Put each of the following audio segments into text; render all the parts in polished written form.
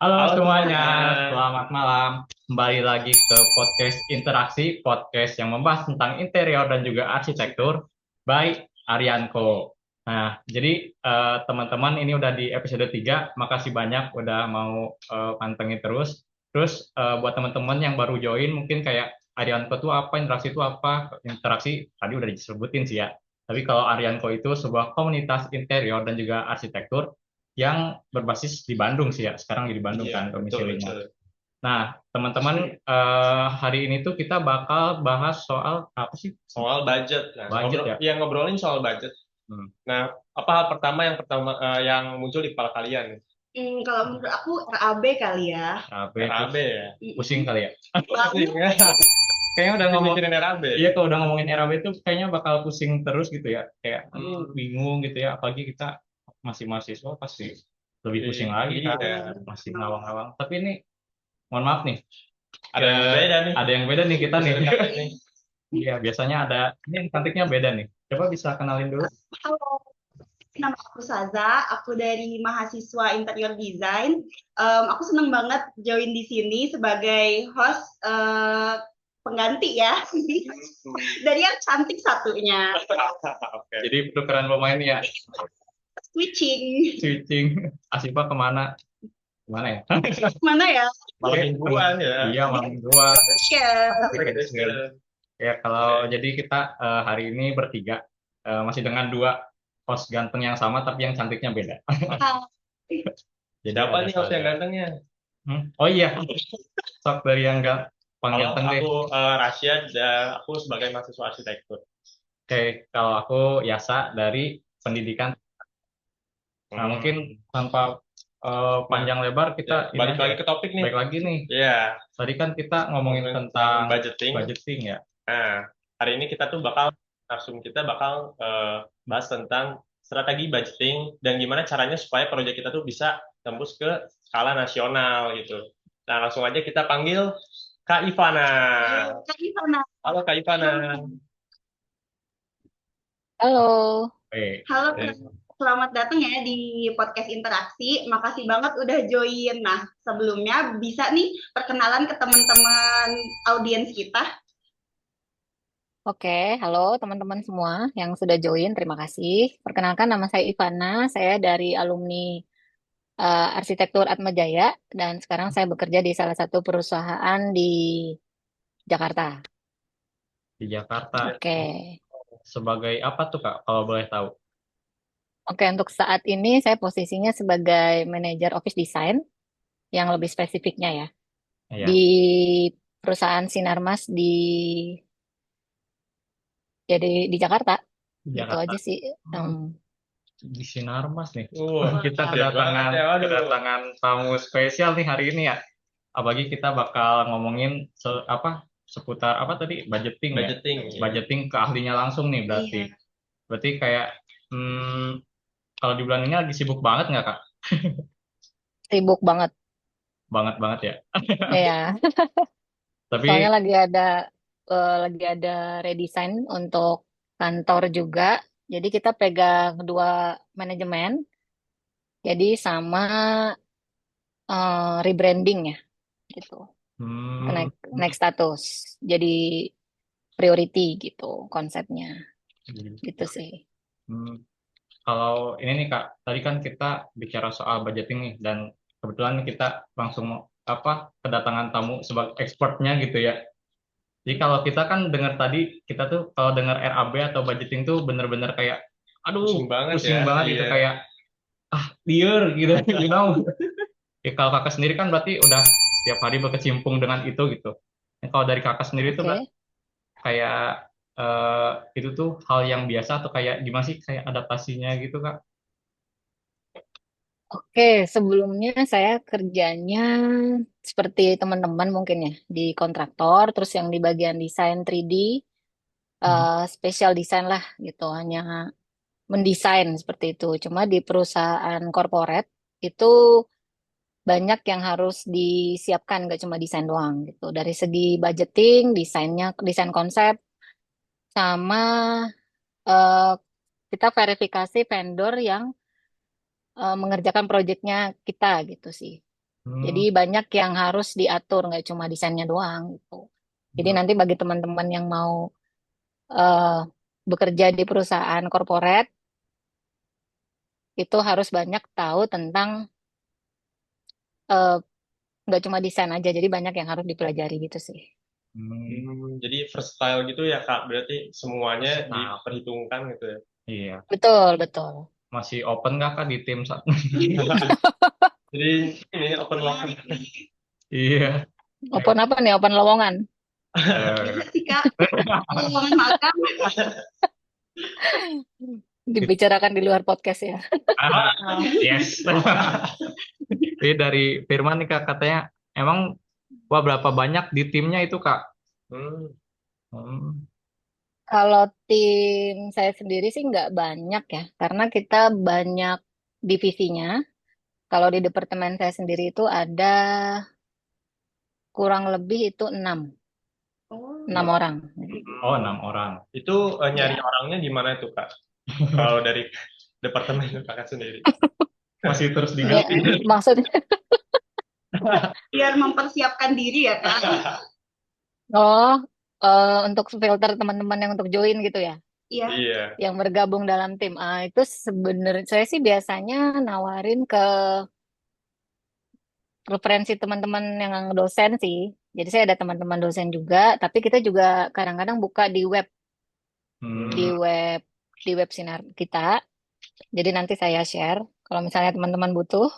Halo Halo semuanya, semuanya. selamat malam. Kembali lagi ke podcast Interaksi, podcast yang membahas tentang interior dan juga arsitektur by Arianko. Nah, jadi teman-teman ini udah di episode 3. Makasih banyak udah mau pantengin terus. Terus buat teman-teman yang baru join mungkin kayak Arianko itu apa, interaksi itu apa? Interaksi tadi udah disebutin sih ya. Tapi kalau Arianko itu sebuah komunitas interior dan juga arsitektur yang berbasis di Bandung sih ya. Sekarang di Bandung Iya, kan betul domisilinya. betul. Nah, teman-teman, hari ini tuh kita bakal bahas soal apa sih? Soal budget. Nah, Budget ya. ngobrolin soal budget. Hmm. Nah, apa hal pertama yang muncul di kepala kalian? Kalau menurut aku RAB kali ya. RAB itu RAB ya. pusing Mm-mm. kali ya. Pusing Banget. ya. Kayaknya udah Masih ngomong, mikirin RAB. iya kalau udah ngomongin RAB itu kayaknya bakal pusing terus gitu ya. Kayak Hmm, bingung gitu ya. Apalagi kita masih mahasiswa pasti lebih pusing lagi kan. iya. Masih ngawang-ngawang. Tapi ini mohon maaf nih, Ada yang beda nih. ada yang beda nih kita nih. Episode kali ini. Iya, biasanya ada, ini yang cantiknya beda nih. Coba bisa kenalin dulu. Halo, nama aku Saza. Aku dari mahasiswa interior design. Aku seneng banget join di sini sebagai host pengganti ya. Dari yang cantik satunya. Oke. Jadi pertukaran pemain ya, Switching. switching. Asifa kemana? Kemana ya? Mana ya? Malam mingguan ya. Iya, malam dua. Share. Ya, kalau jadi kita hari ini bertiga, masih dengan dua host ganteng yang sama, tapi yang cantiknya beda. Jadi Siapa ada nih host yang Saza. gantengnya? Oh iya, sok dari yang paling Kalau ganteng deh. aku Rashid dan aku sebagai mahasiswa arsitektur. Oke, kalau aku Yasa dari pendidikan. Nah, mungkin Hmm. tanpa Nah, panjang lebar ya, kita ini balik aja lagi ya. ke topik nih. Baik lagi nih. Iya, Tadi kan kita ngomongin ngomongin tentang tentang budgeting. budgeting ya. Nah, hari ini kita tuh narsum kita bakal bahas tentang strategi budgeting dan gimana caranya supaya proyek kita tuh bisa tembus ke skala nasional gitu. Nah, langsung aja kita panggil Kak Ivana. Kak Ivana. Halo Kak Ivana. Halo, Halo, Eh, selamat datang ya di podcast Interaksi. Makasih banget udah join. Nah, sebelumnya bisa nih perkenalan ke teman-teman audiens kita. oke, halo teman-teman semua yang sudah join, terima kasih. Perkenalkan nama saya Ivana, saya dari alumni Arsitektur Atmajaya dan sekarang saya bekerja di salah satu perusahaan di Jakarta. Di Jakarta. Oke, Sebagai apa tuh Kak, kalau boleh tahu? oke untuk saat ini saya posisinya sebagai manajer office design yang lebih spesifiknya ya di Iya, perusahaan Sinarmas di Jakarta. di Gitu Jakarta. aja sih. Hmm, di Sinarmas nih. wah, Kita gede banget kedatangan ya. Waduh. kedatangan tamu spesial nih hari ini ya. Apalagi kita bakal ngomongin apa seputar apa tadi budgeting ya. Budgeting. Ya. Budgeting ke ahlinya langsung nih berarti. Iya. Berarti kayak kalau di bulan ini lagi sibuk banget nggak Kak? Sibuk banget. Banget banget ya. Ya. Soalnya Tapi lagi ada redesign untuk kantor juga. Jadi kita pegang dua manajemen. Jadi sama rebranding ya gitu. hmm, Naik status. Jadi priority gitu konsepnya. Gitu sih. hmm, kalau ini nih Kak, tadi kan kita bicara soal budgeting nih dan kebetulan kita langsung apa kedatangan tamu sebagai expertnya gitu ya. Jadi kalau kita kan dengar tadi, kita tuh kalau dengar RAB atau budgeting tuh bener-bener kayak, aduh, Pusing banget pusing ya. banget gitu Iya. kayak liar gitu, you know. Ya, kalau kakak sendiri kan berarti udah setiap hari berkecimpung dengan itu gitu. Ya, kalau dari kakak sendiri tuh Oke. kayak itu tuh hal yang biasa atau kayak gimana sih kayak adaptasinya gitu kak? Oke, sebelumnya saya kerjanya seperti teman-teman mungkin ya di kontraktor, terus yang di bagian desain 3D, Hmm. special design lah gitu, hanya mendesain seperti itu. Cuma di perusahaan corporate itu banyak yang harus disiapkan, gak cuma desain doang gitu. Dari segi budgeting, desain konsep, sama eh, kita verifikasi vendor yang mengerjakan proyeknya kita gitu sih. Jadi banyak yang harus diatur, nggak cuma desainnya doang gitu. Jadi nanti bagi teman-teman yang mau eh, bekerja di perusahaan corporate itu harus banyak tahu tentang eh, nggak cuma desain aja, jadi banyak yang harus dipelajari gitu sih. Jadi versatile gitu ya Kak, berarti semuanya Versatile. diperhitungkan gitu ya. Iya. Betul, betul. Masih open nggak Kak di tim saat? Jadi ini open locker. Iya. Open apa nih? Open lowongan. Bisa sih Kak, lowongan magang. Dibicarakan di luar podcast ya. Yes. Jadi dari Firman nih Kak, katanya emang berapa banyak di timnya itu Kak? Hmm. Kalau tim saya sendiri sih nggak banyak ya, karena kita banyak divisinya. Kalau di departemen saya sendiri itu ada kurang lebih itu Oh, 6 orang. Oh, 6 orang. Itu nyari Ya. orangnya di mana itu Kak? Kalau dari departemen Kakak sendiri. Masih terus Ya, diganti. maksudnya, biar mempersiapkan diri ya Kak. oh, untuk filter teman-teman yang untuk join gitu ya, Iya. Iya. yang bergabung dalam tim. Itu sebenarnya saya sih biasanya nawarin ke preferensi teman-teman yang dosen sih. Jadi saya ada teman-teman dosen juga, tapi kita juga kadang-kadang buka di web, di Hmm. web, di web Sinar kita. Jadi nanti saya share. Kalau misalnya teman-teman butuh,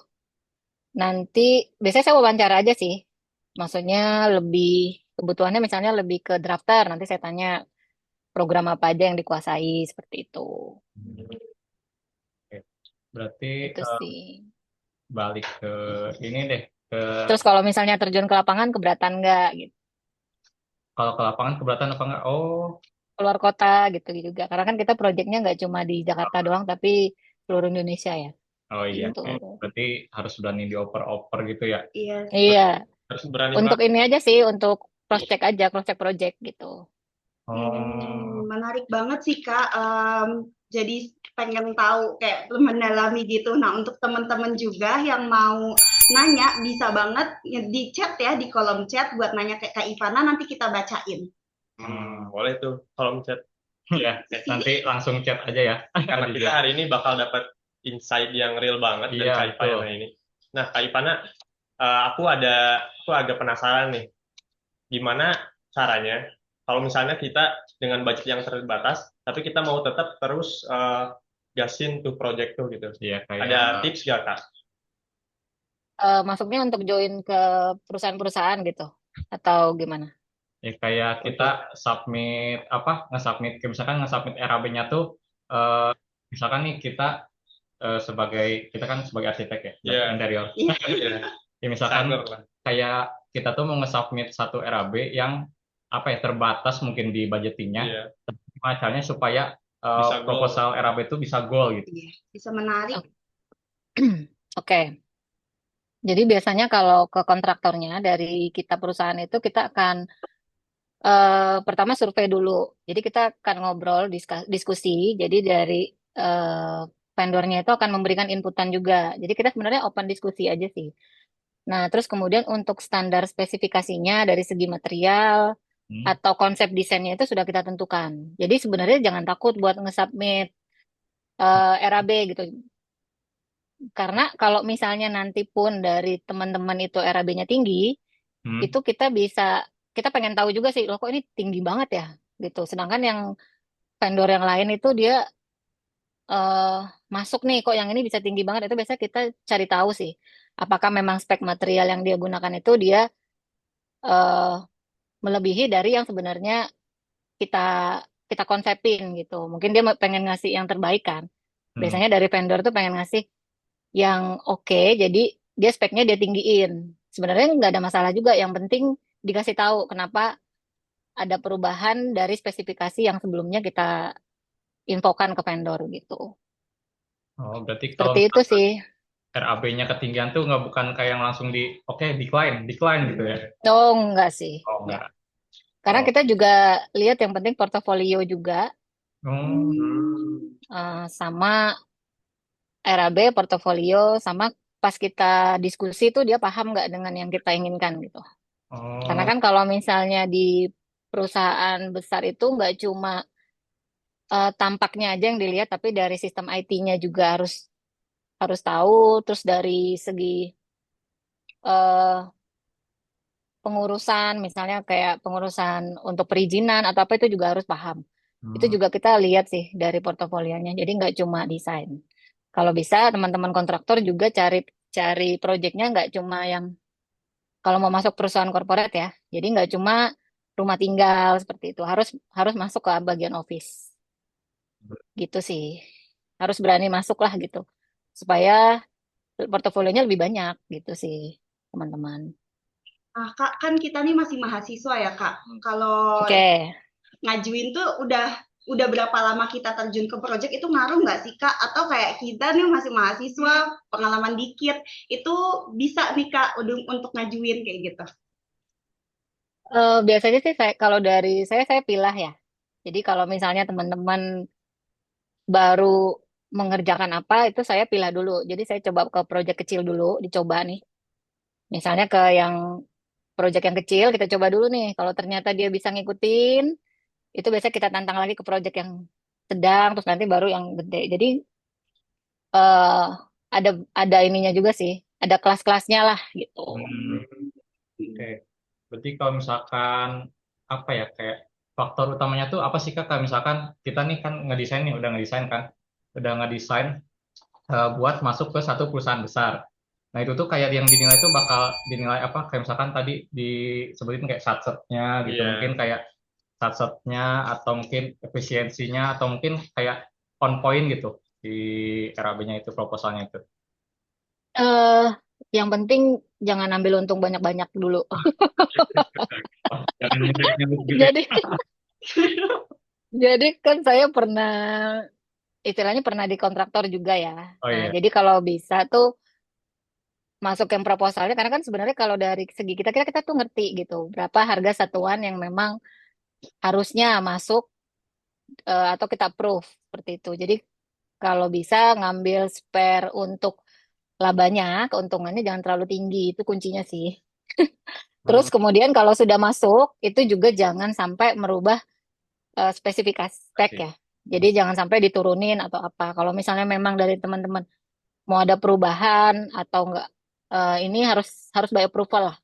nanti biasanya saya wawancara aja sih. Maksudnya lebih kebutuhannya misalnya lebih ke drafter. Nanti saya tanya program apa aja yang dikuasai seperti itu. Oke. Berarti Itu sih. balik ke ini deh, ke Terus kalau misalnya terjun ke lapangan keberatan nggak gitu. kalau ke lapangan keberatan apa enggak? Oh, Keluar kota gitu juga. Karena kan kita proyeknya nggak cuma di Jakarta doang, tapi seluruh Indonesia ya. oh iya. Gitu. Berarti harus berani dioper-oper gitu ya. Iya. Iya. Harus berani Untuk banget. ini aja sih, untuk cross check project gitu. Oh, Menarik banget sih Kak. Jadi pengen tahu kayak mendalami gitu. Nah untuk teman-teman juga yang mau nanya bisa banget di chat ya, di kolom chat buat nanya kayak Kak Ivana, nanti kita bacain. Boleh tuh kolom chat. ya. Nanti langsung chat aja ya. Karena kita hari ini bakal dapat insight yang real banget dari Iya, Kak betul. Ivana ini. Nah, Kak Ivana, aku agak penasaran nih, gimana caranya kalau misalnya kita dengan budget yang terbatas, tapi kita mau tetap terus gasin tuh project tuh gitu. Iya, kayak Ada tips gak Kak? Masuknya untuk join ke perusahaan-perusahaan gitu, atau gimana? ya kayak kita submit apa? Misalkan nge-submit RAB-nya tuh misalkan nih kita kita kan sebagai arsitek ya, Iya. interior. Iya. Ya misalkan Cyber lah. kayak kita tuh mau nge-submit satu RAB yang apa ya terbatas mungkin di budgetingnya. Iya. Gimana caranya supaya Bisa goal. proposal RAB itu bisa goal gitu. Iya, bisa menarik. Oke. Jadi biasanya kalau ke kontraktornya dari kita perusahaan itu kita akan pertama survei dulu. Jadi kita akan ngobrol, diskusi. Jadi dari vendornya itu akan memberikan inputan juga. Jadi kita sebenarnya open diskusi aja sih. Nah, terus kemudian untuk standar spesifikasinya dari segi material atau konsep desainnya itu sudah kita tentukan. Jadi sebenarnya jangan takut buat nge-submit RAB gitu. Karena kalau misalnya nanti pun dari teman-teman itu RAB-nya tinggi, itu kita pengen tahu juga sih, loh kok ini tinggi banget ya gitu. Sedangkan yang vendor yang lain itu dia eh, masuk nih, kok yang ini bisa tinggi banget. Itu biasa kita cari tahu sih, apakah memang spek material yang dia gunakan itu dia eh, melebihi dari yang sebenarnya kita kita konsepin gitu. Mungkin dia pengen ngasih yang terbaik kan. Biasanya dari vendor tuh pengen ngasih yang oke, jadi dia speknya dia tinggiin. Sebenarnya nggak ada masalah juga. Yang penting dikasih tahu kenapa ada perubahan dari spesifikasi yang sebelumnya kita infokan ke vendor gitu. Oh, berarti kalau Seperti itu sih. RAB-nya ketinggian tuh nggak bukan kayak yang langsung decline gitu ya. Oh, enggak sih. Oh, enggak. Karena Oh. kita juga lihat yang penting portofolio juga Oh. sama RAB, portofolio, sama pas kita diskusi tuh dia paham nggak dengan yang kita inginkan gitu. Karena Oh, kan kalau misalnya di perusahaan besar itu nggak cuma tampaknya aja yang dilihat, tapi dari sistem IT-nya juga harus harus tahu. Terus dari segi eh, pengurusan, misalnya kayak pengurusan untuk perizinan atau apa itu juga harus paham. Itu hmm. juga kita lihat sih dari portofolionya. Jadi nggak cuma desain. Kalau bisa teman-teman kontraktor juga cari cari proyeknya nggak cuma yang kalau mau masuk perusahaan korporat ya. Jadi nggak cuma rumah tinggal seperti itu. Harus harus masuk ke bagian office gitu sih. Harus berani masuk lah gitu. Supaya portofolionya lebih banyak gitu sih, teman-teman. Ah, Kak, kan kita nih masih mahasiswa ya, Kak. Kalau Oke. ngajuin tuh udah berapa lama kita terjun ke proyek itu ngaruh nggak sih, Kak? Atau kayak kita nih masih mahasiswa, pengalaman dikit, itu bisa nih, Kak, untuk ngajuin kayak gitu. Biasanya sih kalau dari saya pilah ya. Jadi kalau misalnya teman-teman baru mengerjakan apa itu saya pilah dulu. Jadi saya coba ke proyek kecil dulu, dicoba nih. Misalnya ke yang proyek yang kecil kita coba dulu nih. Kalau ternyata dia bisa ngikutin, itu biasanya kita tantang lagi ke proyek yang sedang, terus nanti baru yang gede. Jadi eh ada ininya juga sih, ada kelas-kelasnya lah gitu. Hmm, oke. Berarti kalau misalkan apa ya kayak faktor utamanya tuh apa sih Kak? Kayak misalkan kita nih kan ngedesain nih, udah ngedesain buat masuk ke satu perusahaan besar. Nah itu tuh kayak yang dinilai tuh bakal dinilai apa? Kayak misalkan tadi disebutin kayak satsetnya gitu, mungkin Iya. kayak satsetnya atau mungkin efisiensinya atau mungkin kayak on point gitu di RAB-nya itu proposalnya itu. eh yang penting jangan ambil untung banyak-banyak dulu. Oh, jangan nyebut gitu ya. Jadi jadi kan saya pernah istilahnya pernah di kontraktor juga ya. Oh Nah, iya. jadi kalau bisa tuh masuk yang proposalnya karena kan sebenarnya kalau dari segi kita kita kita tuh ngerti gitu berapa harga satuan yang memang harusnya masuk atau kita approve seperti itu. Jadi kalau bisa ngambil spare untuk labanya, keuntungannya jangan terlalu tinggi, itu kuncinya sih. Terus Hmm, kemudian kalau sudah masuk, itu juga jangan sampai merubah spesifikasi spek Pasti. ya. Jadi jangan sampai diturunin atau apa. Kalau misalnya memang dari teman-teman mau ada perubahan atau enggak, ini harus harus by approval lah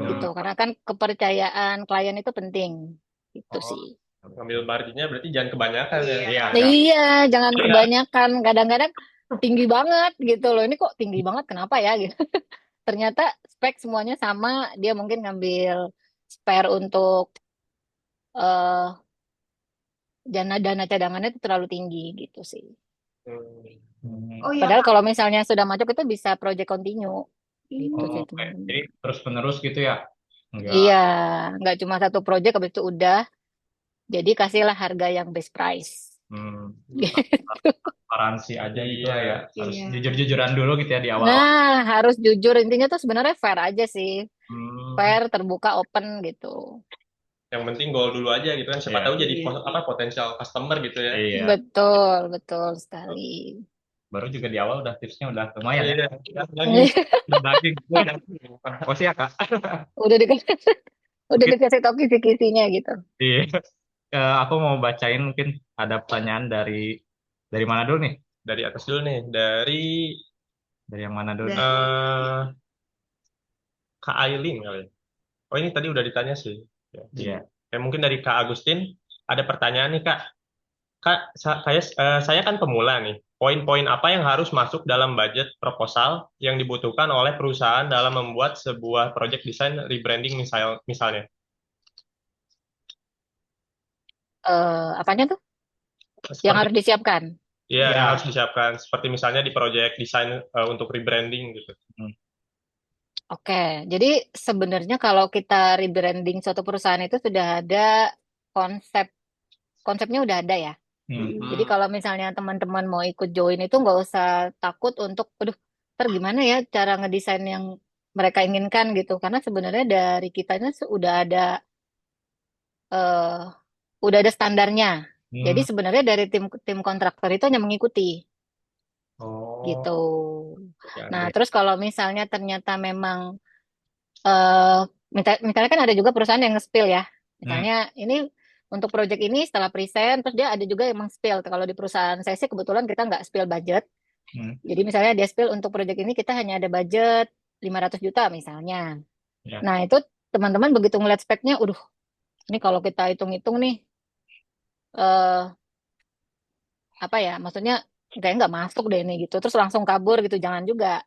gitu. hmm. Karena kan kepercayaan klien itu penting, gitu Oh, sih. Ngambil marginnya berarti jangan kebanyakan ya. Iya. iya, Nah, Kak. iya, jangan Iya. kebanyakan. Kadang-kadang tinggi banget gitu loh. Ini kok tinggi banget, kenapa ya gitu. Ternyata spek semuanya sama, dia mungkin ngambil spare untuk eh dana-dana cadangannya itu terlalu tinggi gitu sih. Hmm. Hmm. Oh iya, Padahal Kak. kalau misalnya sudah masuk itu bisa project continue gitu Oh, sih oke. teman-teman. Jadi terus-menerus gitu ya? Enggak. Iya, nggak cuma satu project habis itu udah. Jadi kasihlah harga yang best price. Hmm. Gitu. Transparansi aja gitu lah ya. Iya. Harus Iya. jujur-jujuran dulu gitu ya di awal-awal. Nah, harus jujur intinya tuh sebenarnya fair aja sih. Hmm. Fair, terbuka, open gitu. Yang penting goal dulu aja gitu kan. Siapa Iya. tahu jadi Iya. apa potensial customer gitu ya. Iya. Betul, betul sekali. Baru juga di awal udah tipsnya udah lumayan ya. Iya. Daging. Daging. Oh sih ya Kak. Udah dikasih udah Mungkin dikasih tahu kisi-kisinya gitu. di aku mau bacain mungkin ada pertanyaan dari mana dulu nih? Dari atas dulu nih. Dari Dari yang mana dulu nih? Dari eh Kak Aileen kali ya. Oh ini tadi udah ditanya sih. Ya. Iya. Mungkin dari Kak Agustin ada pertanyaan nih Kak. Kak, saya kan pemula nih. Poin-poin apa yang harus masuk dalam budget proposal yang dibutuhkan oleh perusahaan dalam membuat sebuah project design rebranding misalnya? Apanya tuh yang Seperti harus disiapkan? ya yang harus Ya. disiapkan. Seperti misalnya di project design untuk rebranding gitu. Hmm. Oke, jadi sebenarnya kalau kita rebranding suatu perusahaan itu sudah ada konsep, konsepnya udah ada ya. Hmm. Mm-mm. Jadi kalau misalnya teman-teman mau ikut join itu nggak usah takut untuk, aduh, ntar gimana ya cara ngedesain yang mereka inginkan gitu. Karena sebenarnya dari kitanya eh, udah ada standarnya. Jadi Hmm. sebenarnya dari tim tim kontraktor itu hanya mengikuti Oh. gitu. Ya, Nah, oke. terus kalau misalnya ternyata memang eh misalnya kan ada juga perusahaan yang nge-spill ya. Hmm, Misalnya ini untuk project ini setelah present, terus dia ada juga yang meng-spill. Kalau di perusahaan saya sih kebetulan kita nggak spill budget. hmm, Jadi misalnya dia spill untuk project ini kita hanya ada budget 500 juta misalnya. ya. Nah, itu teman-teman begitu ngeliat speknya, ini kalau kita hitung-hitung nih, eh apa ya, maksudnya kayak nggak masuk deh ini gitu. Terus langsung kabur gitu, jangan juga.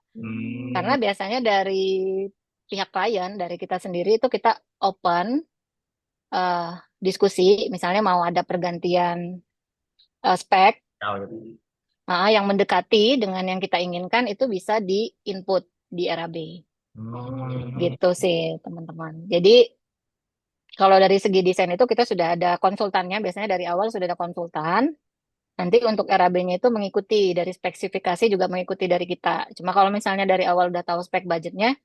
Karena Hmm, biasanya dari pihak klien, dari kita sendiri itu kita open eh, diskusi, misalnya mau ada pergantian spek ya, gitu. yang mendekati dengan yang kita inginkan itu bisa di input di RAB Hmm, gitu sih teman-teman. Jadi kalau dari segi desain itu kita sudah ada konsultannya, biasanya dari awal sudah ada konsultan. Nanti untuk RAB-nya itu mengikuti dari spesifikasi juga mengikuti dari kita. Cuma kalau misalnya dari awal udah tahu spek budgetnya,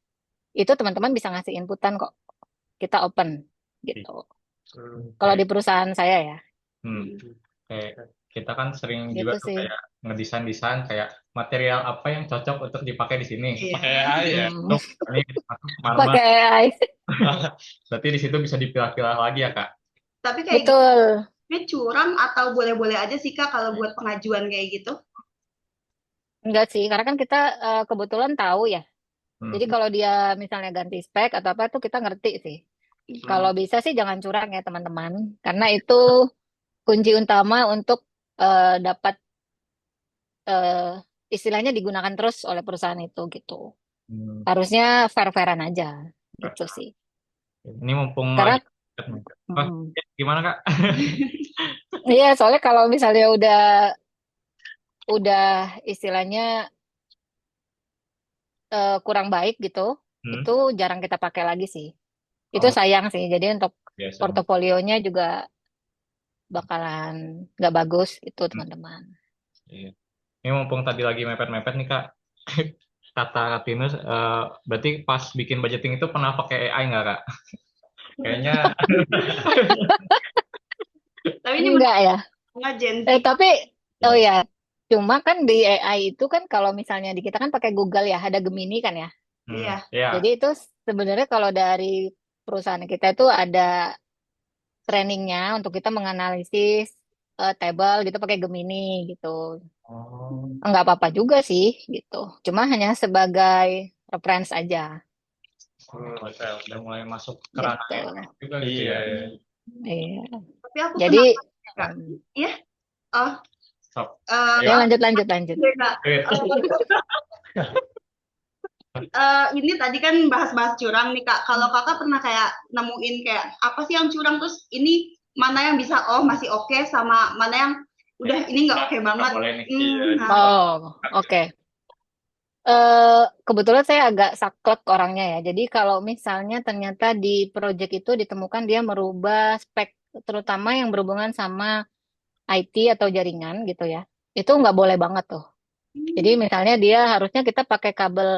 itu teman-teman bisa ngasih inputan kok. Kita open gitu. Kalau kayak, di perusahaan saya ya, kayak kita kan sering juga gitu tuh sih. kayak ngedesain kayak material apa yang cocok untuk dipakai di sini. Pakai Iya. AI ya. Hmm, Untuk ini marmer, pakai AI. berarti di situ bisa dipilah-pilah lagi ya Kak. Tapi kayak Betul. gitu curang atau boleh-boleh aja sih Kak kalau buat pengajuan kayak gitu? Enggak sih, karena kan kita kebetulan tahu ya. Hmm. Jadi kalau dia misalnya ganti spek atau apa tuh kita ngerti sih. Kalau bisa sih jangan curang ya teman-teman, karena itu kunci utama untuk dapat eh, istilahnya digunakan terus oleh perusahaan itu gitu. Hmm. Harusnya fair-fairan aja gitu sih. Ini mumpung Karena lagi Wah, mm, gimana Kak? iya soalnya kalau misalnya udah istilahnya kurang baik gitu, Hmm? itu jarang kita pakai lagi sih. Itu Oh, sayang sih. Jadi untuk biasa. portofolionya juga bakalan nggak bagus gitu Hmm. teman-teman. Iya. Ini mumpung tadi lagi mepet-mepet nih Kak. Kata Kak Tinus, berarti pas bikin budgeting itu pernah pakai AI nggak Kak? Kayaknya Tapi ini Enggak ya. menurut Gen Z Kak. Tapi oh ya. ya, cuma kan di AI itu kan kalau misalnya di kita kan pakai Google ya, ada Gemini kan ya. Hmm. Iya. Ya. Jadi itu sebenarnya kalau dari perusahaan kita itu ada trainingnya untuk kita menganalisis table gitu pakai Gemini gitu. Oh, Enggak apa-apa juga sih gitu. Cuma hanya sebagai reference aja udah mulai masuk ke ranah gitu. juga gitu Iya, ya. iya. Iya. Tapi aku Jadi penasaran Kak. mm, Iya. Oh, Stop. ya Ayo. lanjut lanjut lanjut. iya, Kak. Wait. Ini tadi kan bahas-bahas curang nih Kak. Kalau Kakak pernah kayak nemuin kayak apa sih yang curang terus ini mana yang bisa masih oke sama mana yang udah ini nggak oke Nggak banget. boleh nih. Iya. Nah, Oh, oke. Kebetulan saya agak saklek orangnya ya. Jadi kalau misalnya ternyata di project itu ditemukan dia merubah spek, terutama yang berhubungan sama IT atau jaringan gitu ya, itu nggak boleh banget tuh. Jadi misalnya dia harusnya kita pakai kabel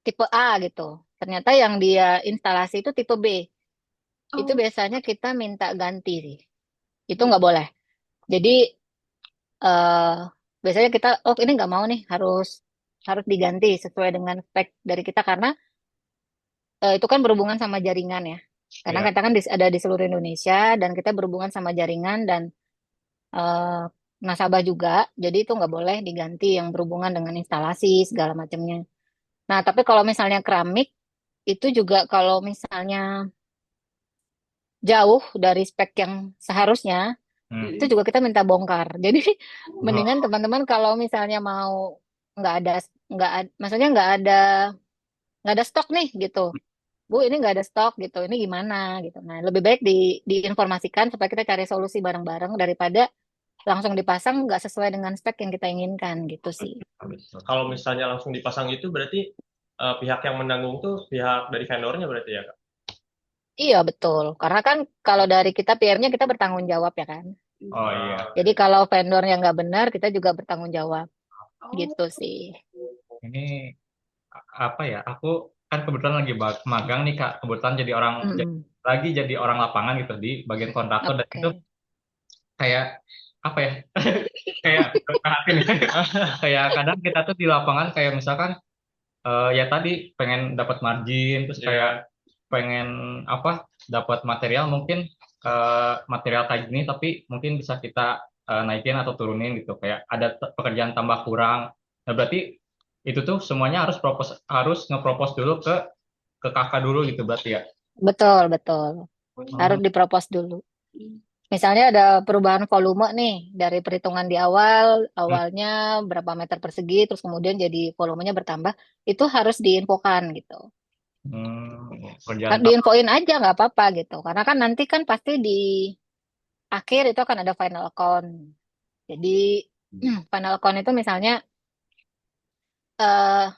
tipe A gitu. Ternyata yang dia instalasi itu tipe B. Itu oh, biasanya kita minta ganti sih. Itu nggak boleh. Jadi eh biasanya kita, oh ini nggak mau nih, harus harus diganti sesuai dengan spek dari kita karena itu kan berhubungan sama jaringan ya. Karena Ya. kita kan ada di seluruh Indonesia dan kita berhubungan sama jaringan dan eh, nasabah juga. Jadi itu nggak boleh diganti yang berhubungan dengan instalasi segala macamnya. Nah, tapi kalau misalnya keramik itu juga kalau misalnya jauh dari spek yang seharusnya Hmm. itu juga kita minta bongkar. Jadi Oh, mendingan teman-teman kalau misalnya mau nggak ada maksudnya nggak ada stok nih gitu. Bu, ini nggak ada stok gitu. Ini gimana gitu. Nah, lebih baik diinformasikan supaya kita cari solusi bareng-bareng daripada langsung dipasang nggak sesuai dengan spek yang kita inginkan gitu sih. betul. Kalau misalnya langsung dipasang itu berarti pihak yang menanggung tuh pihak dari vendornya berarti ya, Kak? Iya betul. Karena kan kalau dari kita PR-nya kita bertanggung jawab ya kan. Oh iya. Jadi kalau vendornya nggak benar, kita juga bertanggung jawab oh, gitu sih. Ini apa ya? Aku kan kebetulan lagi magang nih Kak. Kebetulan Mm-mm. lagi jadi orang lapangan gitu di bagian kontraktor dan itu Oke. kayak apa ya, kayak perhatian nih. Kayak kadang kita tuh di lapangan kayak misalkan ya tadi pengen dapat margin, terus kayak Iya. pengen apa, dapat material mungkin material kayak gini tapi mungkin bisa kita naikin atau turunin gitu, kayak ada pekerjaan tambah kurang. Nah berarti itu tuh semuanya harus ngepropose dulu ke kakak dulu gitu berarti ya. Betul, betul. Harus Hmm. dipropos dulu. Misalnya ada perubahan volume nih dari perhitungan di awalnya berapa meter persegi, terus kemudian jadi volumenya bertambah, itu harus diinfokan gitu. Pekerjaan tambah. Diinfoin aja nggak apa-apa gitu, karena kan nanti kan pasti di akhir itu akan ada final account. Jadi final account itu misalnya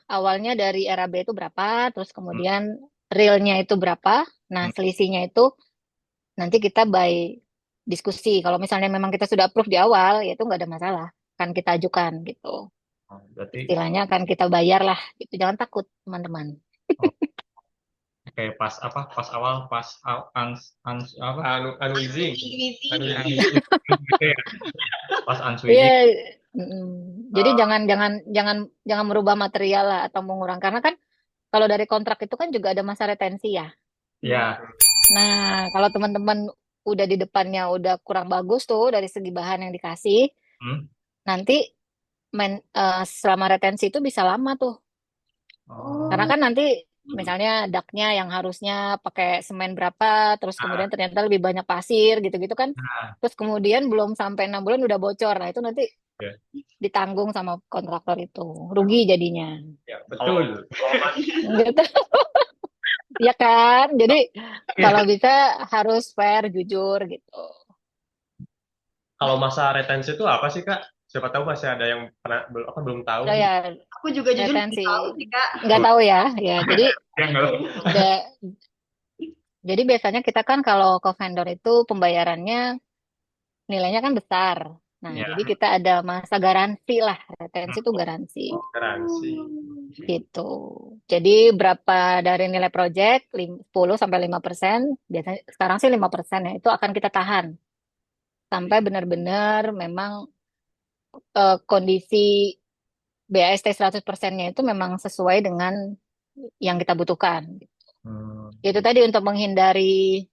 awalnya dari RAB itu berapa, terus Hmm. kemudian realnya itu berapa, nah Hmm. selisihnya itu nanti kita by diskusi. Kalau misalnya memang kita sudah approve di awal, ya itu nggak ada masalah. Kan kita ajukan gitu. Berarti Istilahnya kan kita bayar lah gitu. Jangan takut, teman-teman. oh, kayak pas apa, pas awal pas apa, Unwilling. Wisi. gitu ya, pas Iya, unswitching. jadi jangan jangan jangan jangan merubah material lah atau mengurang karena kan kalau dari kontrak itu kan juga ada masa retensi ya. Ya. Nah, kalau teman-teman udah di depannya udah kurang bagus tuh dari segi bahan yang dikasih, Hmm. nanti selama retensi itu bisa lama tuh. Karena Oh. kan nanti misalnya daknya yang harusnya pakai semen berapa, terus kemudian Nah, ternyata lebih banyak pasir gitu-gitu kan. nah, Terus kemudian belum sampai 6 bulan udah bocor. Nah, itu nanti ya, ditanggung sama kontraktor itu. Rugi jadinya. ya, Kalau betul. Gitu. Ya kan? Jadi kalau Ya. bisa harus fair, jujur gitu. kalau masa retensi itu apa sih Kak? Siapa tahu masih ada yang belum tahu Udah nih. ya, Aku juga jujur belum retensi. tahu sih, Kak. Nggak tahu ya. Ya, jadi Ya, nggak. da- jadi biasanya kita kan kalau ke vendor itu pembayarannya nilainya kan besar. Nah, jadi Ya. kita ada masa garansi lah. Retensi itu garansi Garansi. gitu. Jadi berapa dari nilai project, 10 sampai 5%, biasanya sekarang sih 5% ya, itu akan kita tahan sampai benar-benar memang kondisi BAST 100%-nya itu memang sesuai dengan yang kita butuhkan. Hmm. Itu tadi untuk menghindari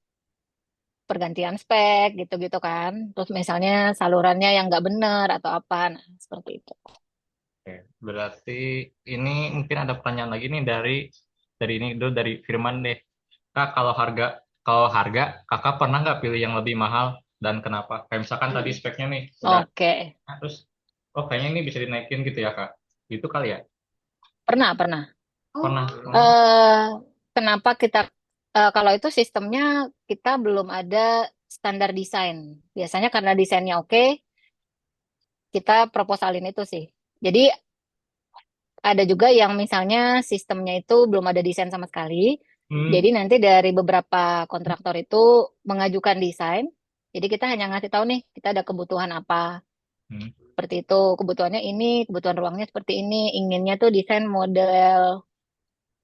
pergantian spek gitu-gitu kan. Terus misalnya salurannya yang nggak benar atau apa, nah seperti itu. Oke, berarti ini mungkin ada pertanyaan lagi nih dari ini dulu, dari Firman deh. Kak, kalau harga kakak pernah nggak pilih yang lebih mahal dan kenapa? Kayak misalkan tadi speknya nih udah, Oke, nah, terus oh kayaknya ini bisa dinaikin gitu ya kak? Gitu kali ya? pernah. Pernah. Oh, Oh. eh Kenapa kita kalau itu sistemnya kita belum ada standar desain. Biasanya karena desainnya oke, kita proposalin itu sih. Jadi ada juga yang misalnya sistemnya itu belum ada desain sama sekali. Hmm. Jadi nanti dari beberapa kontraktor itu mengajukan desain. Jadi kita hanya ngasih tahu nih, kita ada kebutuhan apa. Hmm. Seperti itu, kebutuhannya ini, kebutuhan ruangnya seperti ini, inginnya tuh desain model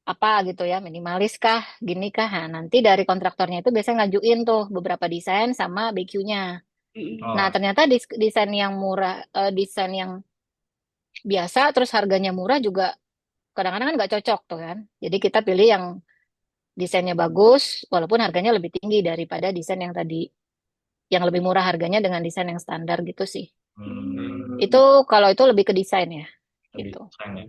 apa gitu ya, minimalis kah, gini kah. Nah, nanti dari kontraktornya itu biasanya ngajuin tuh beberapa desain sama BQ-nya. Nah, Oh. ternyata desain yang murah, desain yang biasa, terus harganya murah juga kadang-kadang kan nggak cocok tuh kan. Jadi kita pilih yang desainnya bagus, walaupun harganya lebih tinggi daripada desain yang tadi, yang lebih murah harganya dengan desain yang standar gitu sih. Hmm. Itu kalau itu lebih ke desain ya, Lebih gitu. sayang ya.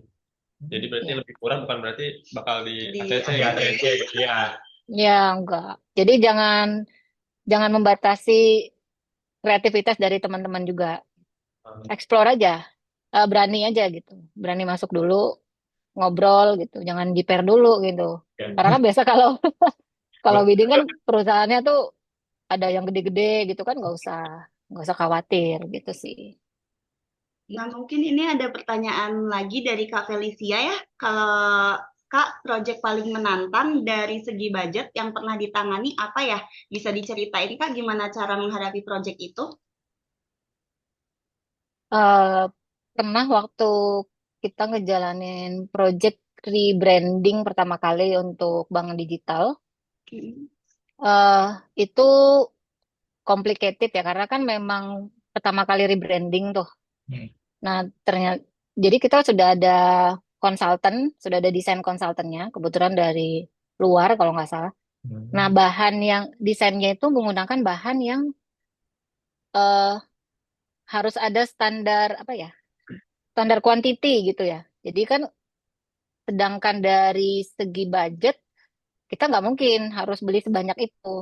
Jadi berarti Ya, lebih murah bukan berarti bakal di di ACC Iya, gitu ya. iya. ya enggak. Jadi jangan jangan membatasi kreativitas dari teman-teman juga. Explore aja, berani aja gitu. Berani masuk dulu, ngobrol gitu. Jangan jiper dulu gitu. Iya. Karena kan biasa kalau kalau Betul. bidding kan perusahaannya tuh ada yang gede-gede gitu kan nggak usah khawatir gitu sih. Nah, mungkin ini ada pertanyaan lagi dari Kak Felicia ya. Kalau Kak, proyek paling menantang dari segi budget yang pernah ditangani apa ya? Bisa diceritain Kak gimana cara menghadapi proyek itu? Eh Pernah waktu kita ngejalanin project rebranding pertama kali untuk bank digital, Mm. eh itu complicated ya karena kan memang pertama kali rebranding tuh. Hmm. Nah, ternyata jadi kita sudah ada konsultan, sudah ada desain konsultannya, kebetulan dari luar kalau nggak salah. Nah, Hmm. bahan yang desainnya itu menggunakan bahan yang eh, harus ada standar apa ya? Standar quantity gitu ya. Jadi kan sedangkan dari segi budget kita nggak mungkin harus beli sebanyak itu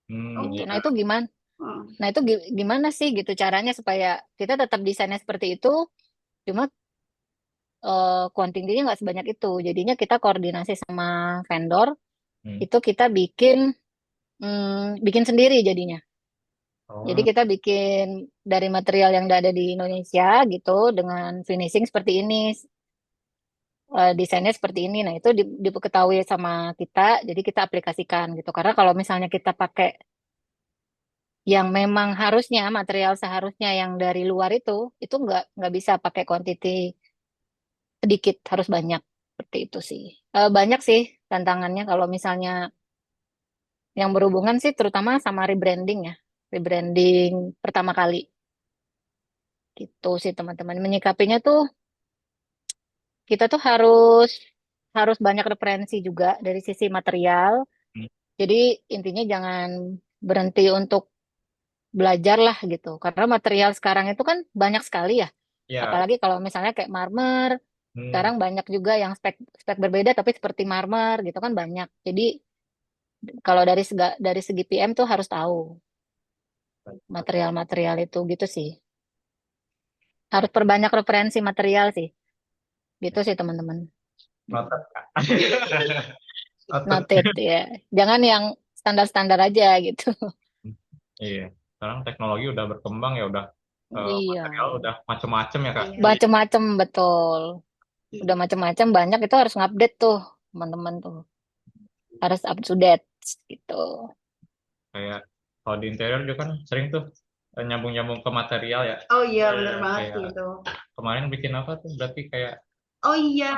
Hmm, gitu. Oh, Nah, ya. itu gimana? oh. Nah, itu gimana sih gitu caranya supaya kita tetap desainnya seperti itu, cuma quantity-nya nggak sebanyak itu. Jadinya kita koordinasi sama vendor, Hmm. itu kita bikin sendiri jadinya. Jadi Oh, kita bikin dari material yang ada di Indonesia gitu dengan finishing seperti ini, desainnya seperti ini. Nah, itu diketahui sama kita, jadi kita aplikasikan gitu. Karena kalau misalnya kita pakai yang memang harusnya material seharusnya yang dari luar itu nggak bisa pakai quantity sedikit, harus banyak. Seperti itu sih. Banyak sih tantangannya kalau misalnya yang berhubungan sih terutama sama rebranding ya. Rebranding pertama kali. Gitu sih teman-teman. Menyikapinya tuh kita tuh harus harus banyak referensi juga dari sisi material. hmm. Jadi intinya jangan berhenti untuk belajar lah gitu. Karena material sekarang itu kan banyak sekali ya. Ya. Apalagi kalau misalnya kayak marmer, Hmm. sekarang banyak juga yang spek spek berbeda tapi seperti marmer gitu kan banyak. Jadi kalau dari segi PM tuh harus tahu material-material itu gitu sih. Harus perbanyak referensi material sih. Gitu sih teman-teman. Noted, Kak. Noted. Noted ya. Jangan yang standar-standar aja gitu. Iya. Sekarang teknologi udah berkembang ya, udah Iya. material udah macem-macem ya, Kak. Iya. Jadi Macem-macem betul. Udah macem-macem banyak itu harus ngupdate tuh teman-teman tuh. Harus up to date gitu. kayak kalau di interior juga kan sering tuh nyambung-nyambung ke material ya. Oh iya, Oh, bener ya. banget sih Kayak itu. kemarin bikin apa tuh? Berarti kayak Oh iya,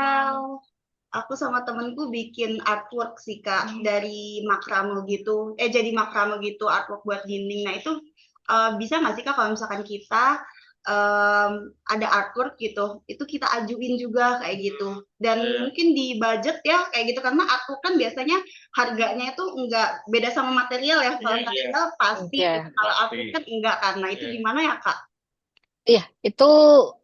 aku sama temenku bikin artwork sih Kak, dari makrame gitu. Jadi makrame gitu, artwork buat dinding. Nah itu bisa nggak sih Kak kalau misalkan kita ada artwork gitu, itu kita ajuin juga kayak gitu. Dan Iya. mungkin di budget ya kayak gitu, karena artwork kan biasanya harganya itu nggak beda sama material ya. Kalau Iya. material pasti, Iya. kalau pasti. artwork kan enggak kan. Nah itu Iya. gimana ya Kak? Iya, itu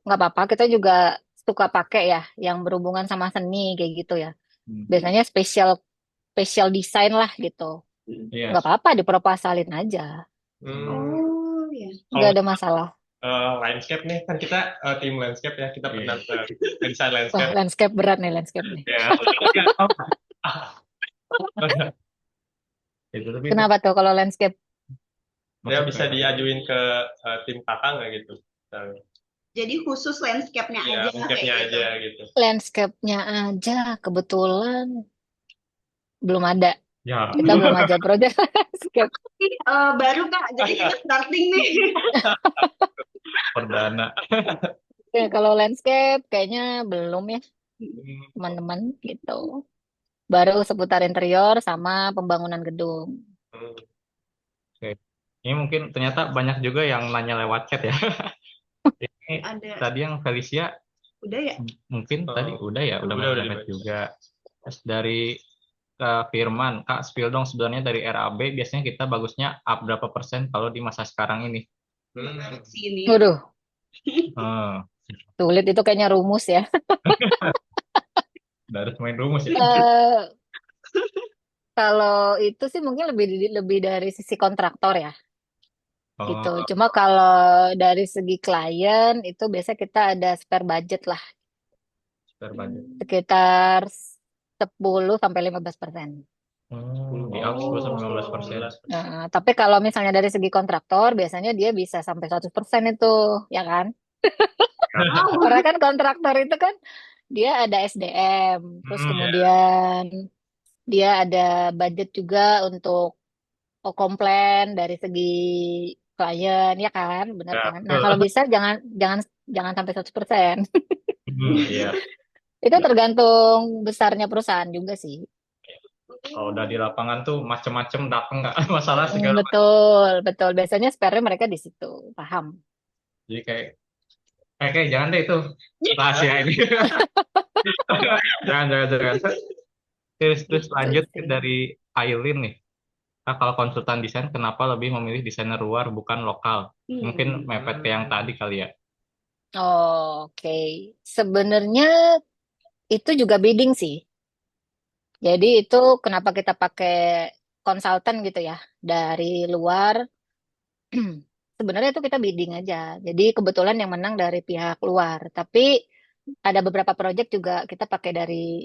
nggak apa-apa. Kita juga suka pakai ya, yang berhubungan sama seni kayak gitu ya. Hmm. Biasanya spesial spesial desain lah gitu. Iya. Nggak apa-apa, diproposalin aja. Hmm. Oh ya. Nggak Kalau ada masalah. landscape nih kan kita tim landscape ya, kita pernah Iya. desain Wah, landscape landscape berat nih, landscape nih. ya. Itu tapi itu Kenapa tuh kalau landscape? Dia maksudnya bisa diajuin ke tim kakak nggak gitu? Misalnya. Jadi khusus landscape-nya Ya, aja landscape-nya kayak gitu. aja gitu. Landscape-nya aja kebetulan belum ada. ya Kita belum aja project landscape. Baru Kak, jadi kita starting nih. perdana. Ya, kalau landscape kayaknya belum ya Hmm. teman-teman gitu. Baru seputar interior sama pembangunan gedung. Hmm. Oke. Ini mungkin ternyata banyak juga yang nanya lewat chat ya. Ini Ada, tadi yang Felicia udah ya? mungkin tadi udah ya, udah Udah mepet juga. Terus dari Kak Firman, Kak spill dong sebenarnya dari RAB biasanya kita bagusnya up berapa persen kalau di masa sekarang ini? Hmm. Sini. Waduh, Hmm. sulit itu kayaknya rumus ya. Udah harus main rumus ya. Eh, kalau itu sih mungkin lebih dari sisi kontraktor ya gitu. Oh, Cuma kalau dari segi klien itu biasa kita ada spare budget lah spare budget. sekitar 10-15%. Di up 10-15%. Nah, tapi kalau misalnya dari segi kontraktor biasanya dia bisa sampai 100% itu, ya kan? Oh, Karena kan kontraktor itu kan dia ada SDM, terus Hmm, kemudian dia ada budget juga untuk komplain dari segi klien, ya kan? Benar ya, kan? Nah, betul. kalau bisa jangan jangan jangan sampai 100%. Iya. Itu tergantung besarnya perusahaan juga sih. Kalau udah di lapangan tuh macem-macem datang nggak masalah segala macam. Betul, betul. Biasanya spare mereka di situ, paham. Jadi kayak jangan deh itu rahasia ini. Jangan. Terus Gitu lanjut sih. dari Aileen nih. Kak, kalau konsultan desain kenapa lebih memilih desainer luar bukan lokal? Mungkin mepet ke yang tadi kali ya. Oke. Sebenarnya itu juga bidding sih. Jadi itu kenapa kita pakai konsultan gitu ya dari luar. Sebenarnya itu kita bidding aja. Jadi kebetulan yang menang dari pihak luar. Tapi ada beberapa project juga kita pakai dari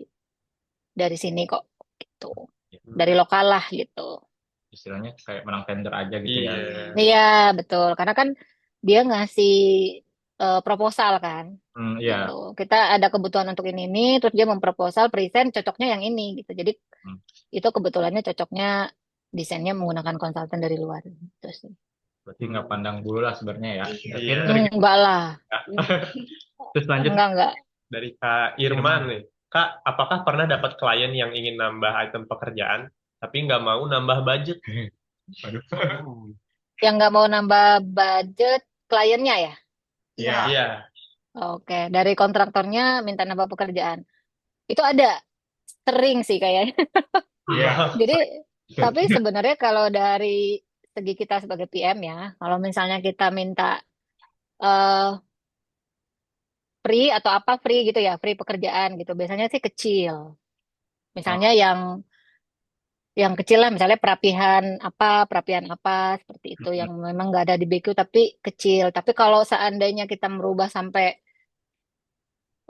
sini kok gitu. Dari lokal lah gitu. Istilahnya kayak menang tender aja gitu ya. Iya. Iya, betul. Karena kan dia ngasih proposal kan Iya. gitu. Kita ada kebutuhan untuk ini, terus dia memproposal present cocoknya yang ini gitu. Jadi Hmm. itu kebetulannya cocoknya desainnya menggunakan konsultan dari luar gitu sih. Berarti nggak pandang bulu lah sebenarnya ya. Iya. Enggak lah, Terus lanjut enggak. Dari Kak Irman nih. Kak, apakah pernah dapat klien yang ingin nambah item pekerjaan, tapi nggak mau nambah budget? Waduh. Yang nggak mau nambah budget kliennya ya. Iya. Iya. Oke, dari kontraktornya minta nambah pekerjaan. Itu ada sering sih kayaknya. Iya. Jadi, tapi sebenarnya kalau dari segi kita sebagai PM ya, kalau misalnya kita minta eh free atau apa free gitu ya, free pekerjaan gitu, biasanya sih kecil. Misalnya yang kecil lah, misalnya perapian apa seperti itu yang memang nggak ada di BQ tapi kecil. Tapi kalau seandainya kita merubah sampai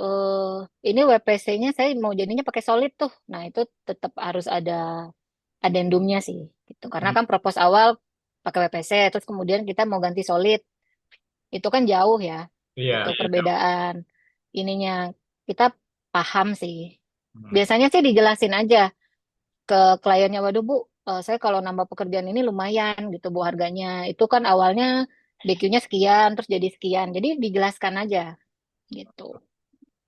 eh ini WPC-nya saya mau jadinya pakai solid tuh, nah itu tetap harus ada addendumnya sih, gitu. Karena kan propose awal pakai WPC, terus kemudian kita mau ganti solid, itu kan jauh ya, Iya. itu perbedaan ininya. Kita paham sih. Hmm. Biasanya sih dijelasin aja ke kliennya, waduh Bu, saya kalau nambah pekerjaan ini lumayan gitu Bu harganya. Itu kan awalnya BQ-nya sekian, terus jadi sekian. Jadi dijelaskan aja gitu.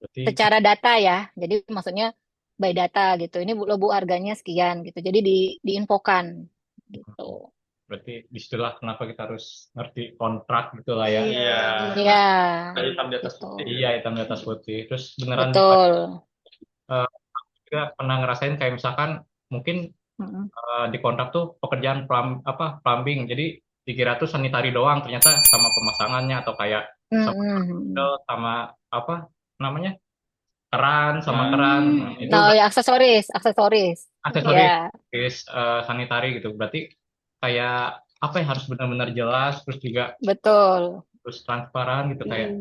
Berarti Secara data ya. Jadi maksudnya by data gitu. Ini Bu, lo Bu harganya sekian gitu. Jadi diinfokan gitu. berarti disitulah kenapa kita harus ngerti kontrak gitu lah ya. Iya. Iya, Ada hitam di atas gitu. putih. Iya, hitam di atas putih. Terus beneran Betul. juga pernah ngerasain kayak misalkan mungkin Mm-mm. di kontrak tuh pekerjaan plumbing. Jadi dikira tuh sanitari doang, ternyata sama pemasangannya atau kayak sama Mm-mm. sama apa namanya? Keran. Nah, itu Nah, udah ya aksesoris. aksesoris Ya, sanitari gitu. Berarti kayak apa ya harus benar-benar jelas terus juga betul. terus transparan gitu kayak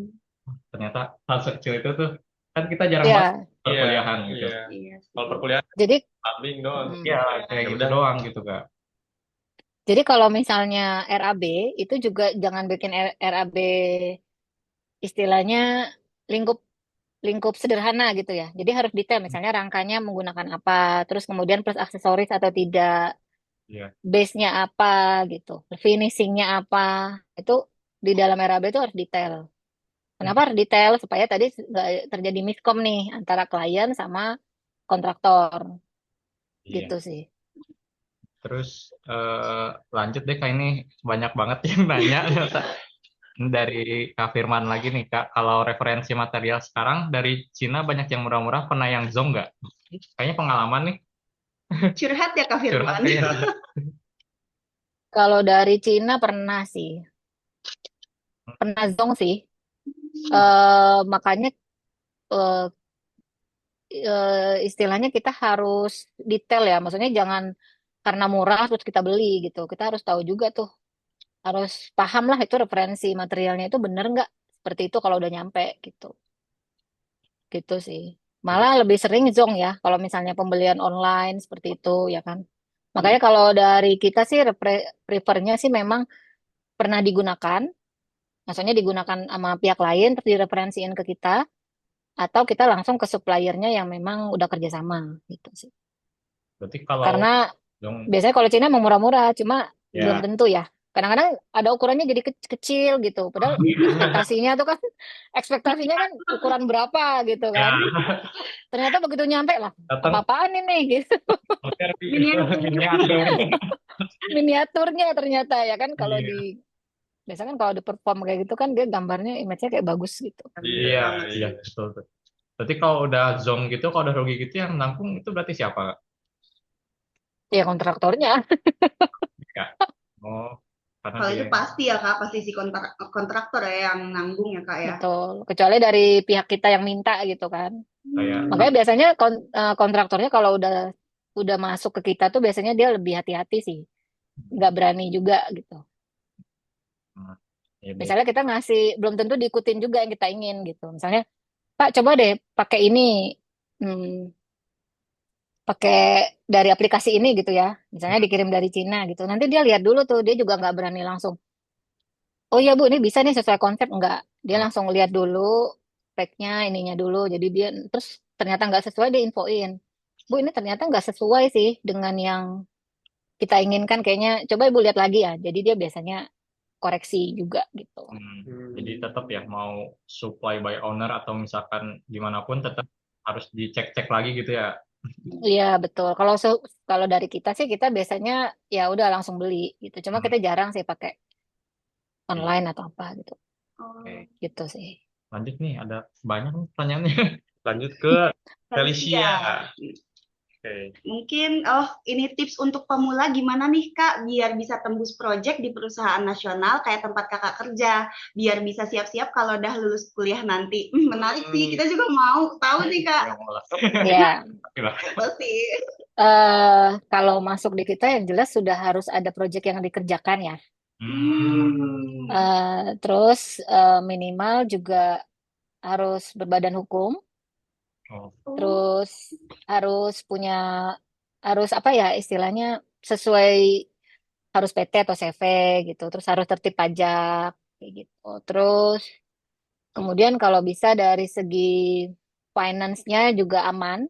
ternyata hal sekecil itu tuh kan kita jarang banget Ya, perkuliahan gitu. Iya. Kalau perkuliahan jadi plumbing doang. mm, Iya, kayak Ya gitu udah. doang gitu Kak. jadi kalau misalnya RAB itu juga jangan bikin RAB istilahnya lingkup lingkup sederhana gitu ya. Jadi harus detail, misalnya rangkanya menggunakan apa, terus kemudian plus aksesoris atau tidak, Iya. base-nya apa gitu, finishing-nya apa. Itu di dalam RAB itu harus detail. Kenapa harus detail? Supaya tadi nggak terjadi miskom nih antara klien sama kontraktor Iya. gitu sih. Terus lanjut deh Kak ini banyak banget yang nanya dari Kak Firman lagi nih Kak. Kalau referensi material sekarang dari Cina banyak yang murah-murah, pernah yang zong nggak? Kayaknya pengalaman nih. Curhat ya Kak Curhat Firman. ya. Kalau dari Cina pernah sih, pernah zong sih. Makanya eh, istilahnya kita harus detail ya. Maksudnya jangan karena murah terus kita beli gitu. Kita harus tahu juga tuh, harus paham lah itu referensi materialnya itu bener nggak seperti itu kalau udah nyampe gitu. Gitu sih. Malah lebih sering zong ya kalau misalnya pembelian online seperti itu ya kan. Makanya kalau dari kita sih prefernya sih memang pernah digunakan, maksudnya digunakan sama pihak lain terus direferensiin ke kita, atau kita langsung ke suppliernya yang memang udah kerjasama gitu sih. Berarti kalau Karena zong biasanya kalau Cina memang murah-murah, cuma belum ya. tentu ya. Kadang-kadang ada ukurannya jadi kecil gitu. Padahal ekspektasinya tuh kan, ekspektasinya kan ukuran berapa gitu Ya, kan. Ternyata begitu nyampe lah, datang apa-apaan ini gitu. miniatur. Miniaturnya ternyata ya kan kalau Iya. di Biasanya kan kalau di perform kayak gitu kan dia gambarnya image-nya kayak bagus gitu. Iya, iya, betul, betul. Berarti kalau udah zonk gitu, kalau udah rugi gitu yang nanggung itu berarti siapa, Kak? Ya kontraktornya. Kak? Oh, karena Kalau dia itu pasti ya Kak, pasti si kontraktor ya yang nanggung ya Kak ya. Betul. Kecuali dari pihak kita yang minta gitu kan. kayak Makanya biasanya kontraktornya kalau udah masuk ke kita tuh biasanya dia lebih hati-hati sih. Nggak berani juga gitu. hmm, ya berarti Misalnya kita ngasih, belum tentu diikutin juga yang kita ingin gitu. Misalnya, Pak coba deh pakai ini, hmm, pakai dari aplikasi ini gitu ya. Misalnya dikirim dari Cina gitu. Nanti dia lihat dulu tuh, dia juga nggak berani langsung. Oh iya Bu, ini bisa nih sesuai konsep enggak? Dia langsung lihat dulu speknya, ininya dulu. Jadi dia terus ternyata nggak sesuai, dia infoin. Bu, ini ternyata nggak sesuai sih dengan yang kita inginkan. Kayaknya coba Ibu lihat lagi ya. Jadi dia biasanya koreksi juga gitu. jadi tetap ya mau supply by owner atau misalkan gimana pun tetap harus dicek-cek lagi gitu ya. Iya betul. Kalau dari kita sih kita biasanya ya udah langsung beli gitu. Cuma Hmm, kita jarang sih pakai iya. online atau apa gitu. Oh, Oke. Gitu sih. Lanjut nih, ada banyak nih pertanyaannya. Lanjut ke Felicia. Felicia. Oke. Mungkin, ini tips untuk pemula gimana nih Kak, biar bisa tembus project di perusahaan nasional kayak tempat Kakak kerja, biar bisa siap-siap kalau udah lulus kuliah nanti. Menarik sih, kita juga mau tahu nih Kak. Ya, mau lah. Ya, Gila. Pasti. kalau masuk di kita yang jelas sudah harus ada proyek yang dikerjakan ya. Hmm. Terus minimal juga harus berbadan hukum, Oh, terus harus apa ya istilahnya sesuai harus PT atau CV gitu, terus harus tertib pajak kayak gitu. Terus kemudian kalau bisa dari segi finance-nya juga aman.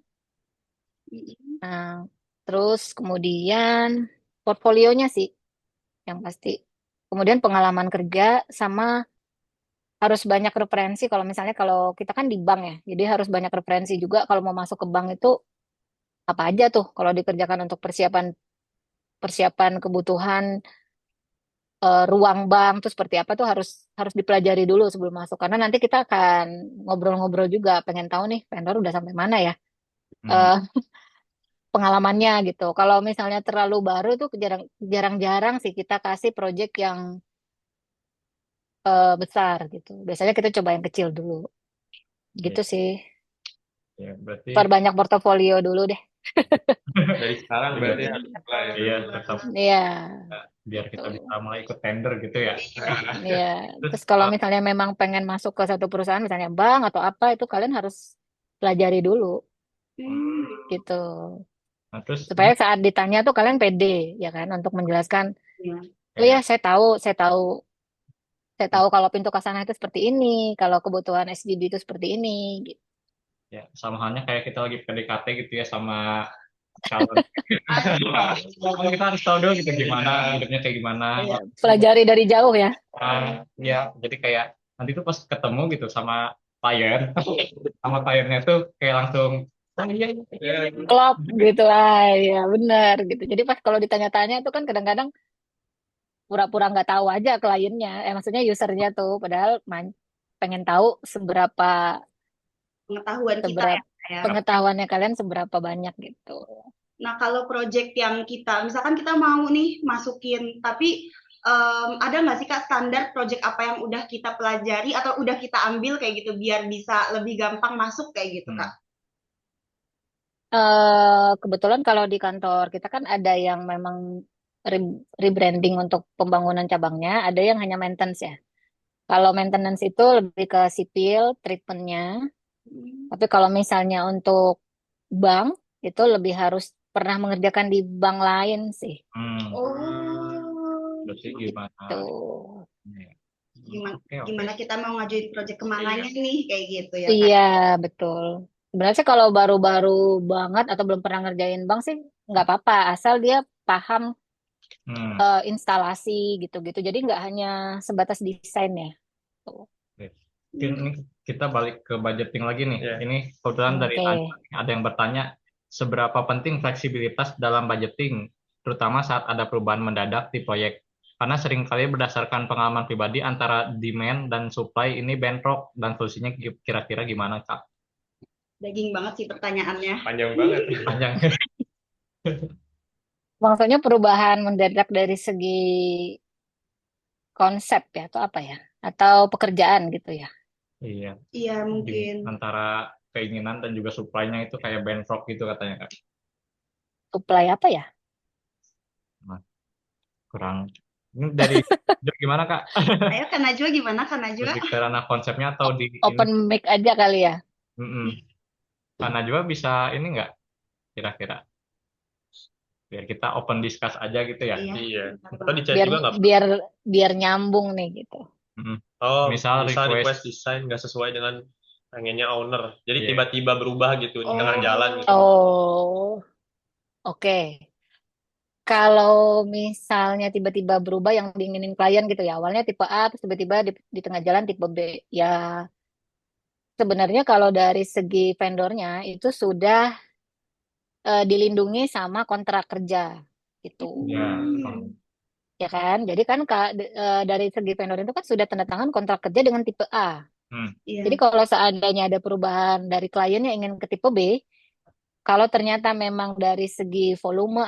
Nah, terus kemudian portfolionya sih yang pasti. Kemudian pengalaman kerja sama harus banyak referensi kalau misalnya kalau kita kan di bank ya. Jadi harus banyak referensi juga kalau mau masuk ke bank itu apa aja tuh kalau dikerjakan untuk persiapan persiapan kebutuhan ruang bank tuh seperti apa tuh harus harus dipelajari dulu sebelum masuk karena nanti kita akan ngobrol-ngobrol juga pengen tahu nih vendor udah sampai mana ya hmm. eh, pengalamannya gitu. Kalau misalnya terlalu baru tuh jarang-jarang sih kita kasih project yang besar gitu. Biasanya kita coba yang kecil dulu. Ya, Gitu sih. ya, berarti Perbanyak portofolio dulu deh. Dari sekarang berarti harus mulai. iya tetap Iya, biar kita betul. bisa mulai ikut tender gitu ya. Iya. Terus Terus kalau misalnya memang pengen masuk ke satu perusahaan, misalnya bank atau apa, itu kalian harus pelajari dulu gitu. nah, terus ini Supaya saat ditanya tuh kalian pede, ya kan, untuk menjelaskan, Ya. oh ya kayak saya tahu kalau pintu ke sana itu seperti ini, kalau kebutuhan SGB itu seperti ini, gitu. ya sama halnya kayak kita lagi PDKT gitu ya sama calon. Kalau kita harus tahu dulu gitu gimana hidupnya kayak gimana. Iya, pelajari dari jauh ya. Ya, jadi kayak nanti tuh pas ketemu gitu klien, sama kliennya tuh kayak langsung, oh iya, iya, iya. Klop gitu lah, ya benar gitu. Jadi pas kalau ditanya-tanya itu kan kadang-kadang pura-pura nggak tahu aja kliennya, maksudnya usernya tuh, padahal pengen tahu seberapa Pengetahuan kita seberapa ya. pengetahuannya kalian seberapa banyak gitu. Nah, kalau project yang misalkan kita mau nih masukin, tapi ada nggak sih Kak standar project apa yang udah kita pelajari atau udah kita ambil kayak gitu biar bisa lebih gampang masuk kayak gitu Kak? Kebetulan kalau di kantor kita kan ada yang memang rebranding untuk pembangunan cabangnya, ada yang hanya maintenance ya. Kalau maintenance itu lebih ke sipil treatmentnya, tapi kalau misalnya untuk bank itu lebih harus pernah mengerjakan di bank lain sih. Oh, Berarti gimana? Tuh. Oke, oke. gimana kita mau ngajuin project kemananya nih kayak gitu ya Kak? Iya, betul. Sebenarnya sih kalau baru-baru banget atau belum pernah ngerjain bank sih nggak apa-apa, asal dia paham Hmm, instalasi gitu-gitu. Jadi nggak hanya sebatas desain ya. Tuh. oke. Mungkin ini kita balik ke budgeting lagi nih. Iya. Ini kebetulan dari Oke. Anda ada yang bertanya, seberapa penting fleksibilitas dalam budgeting, terutama saat ada perubahan mendadak di proyek. Karena seringkali berdasarkan pengalaman pribadi antara demand dan supply ini bentrok dan solusinya kira-kira gimana, Kak? Daging banget sih pertanyaannya. Panjang banget. Panjang. Maksudnya perubahan mendadak dari segi konsep ya atau apa ya? Atau pekerjaan gitu ya? Iya, Iya, di mungkin. antara keinginan dan juga supply-nya itu kayak bentrok gitu katanya, Kak. Supply apa ya? Nah, kurang. Ini dari gimana, Kak? Ayo Kak Najwa gimana Kak Najwa? Lebih ke ranah konsepnya atau di ini? Open mic aja kali ya? Mm-mm. Karena juga bisa ini nggak kira-kira? Biar kita open discuss aja gitu ya. Iya. Iya. benar Atau di banget. chat Biar juga nggak apa-apa. biar biar nyambung nih gitu. Mm-mm. Oh, Misal bisa request request, desain nggak sesuai dengan pengennya owner. Jadi iya. tiba-tiba berubah gitu di tengah jalan gitu. Oh, oke. Kalau misalnya tiba-tiba berubah yang diinginin klien gitu ya, awalnya tipe A, terus tiba-tiba di tengah jalan tipe B. Ya, sebenarnya kalau dari segi vendornya itu sudah dilindungi sama kontrak kerja gitu. Ya. Ya kan? Jadi kan dari segi vendor itu kan sudah tanda tangan kontrak kerja dengan tipe A. Hmm. Jadi Iya. kalau seandainya ada perubahan dari kliennya ingin ke tipe B, kalau ternyata memang dari segi volume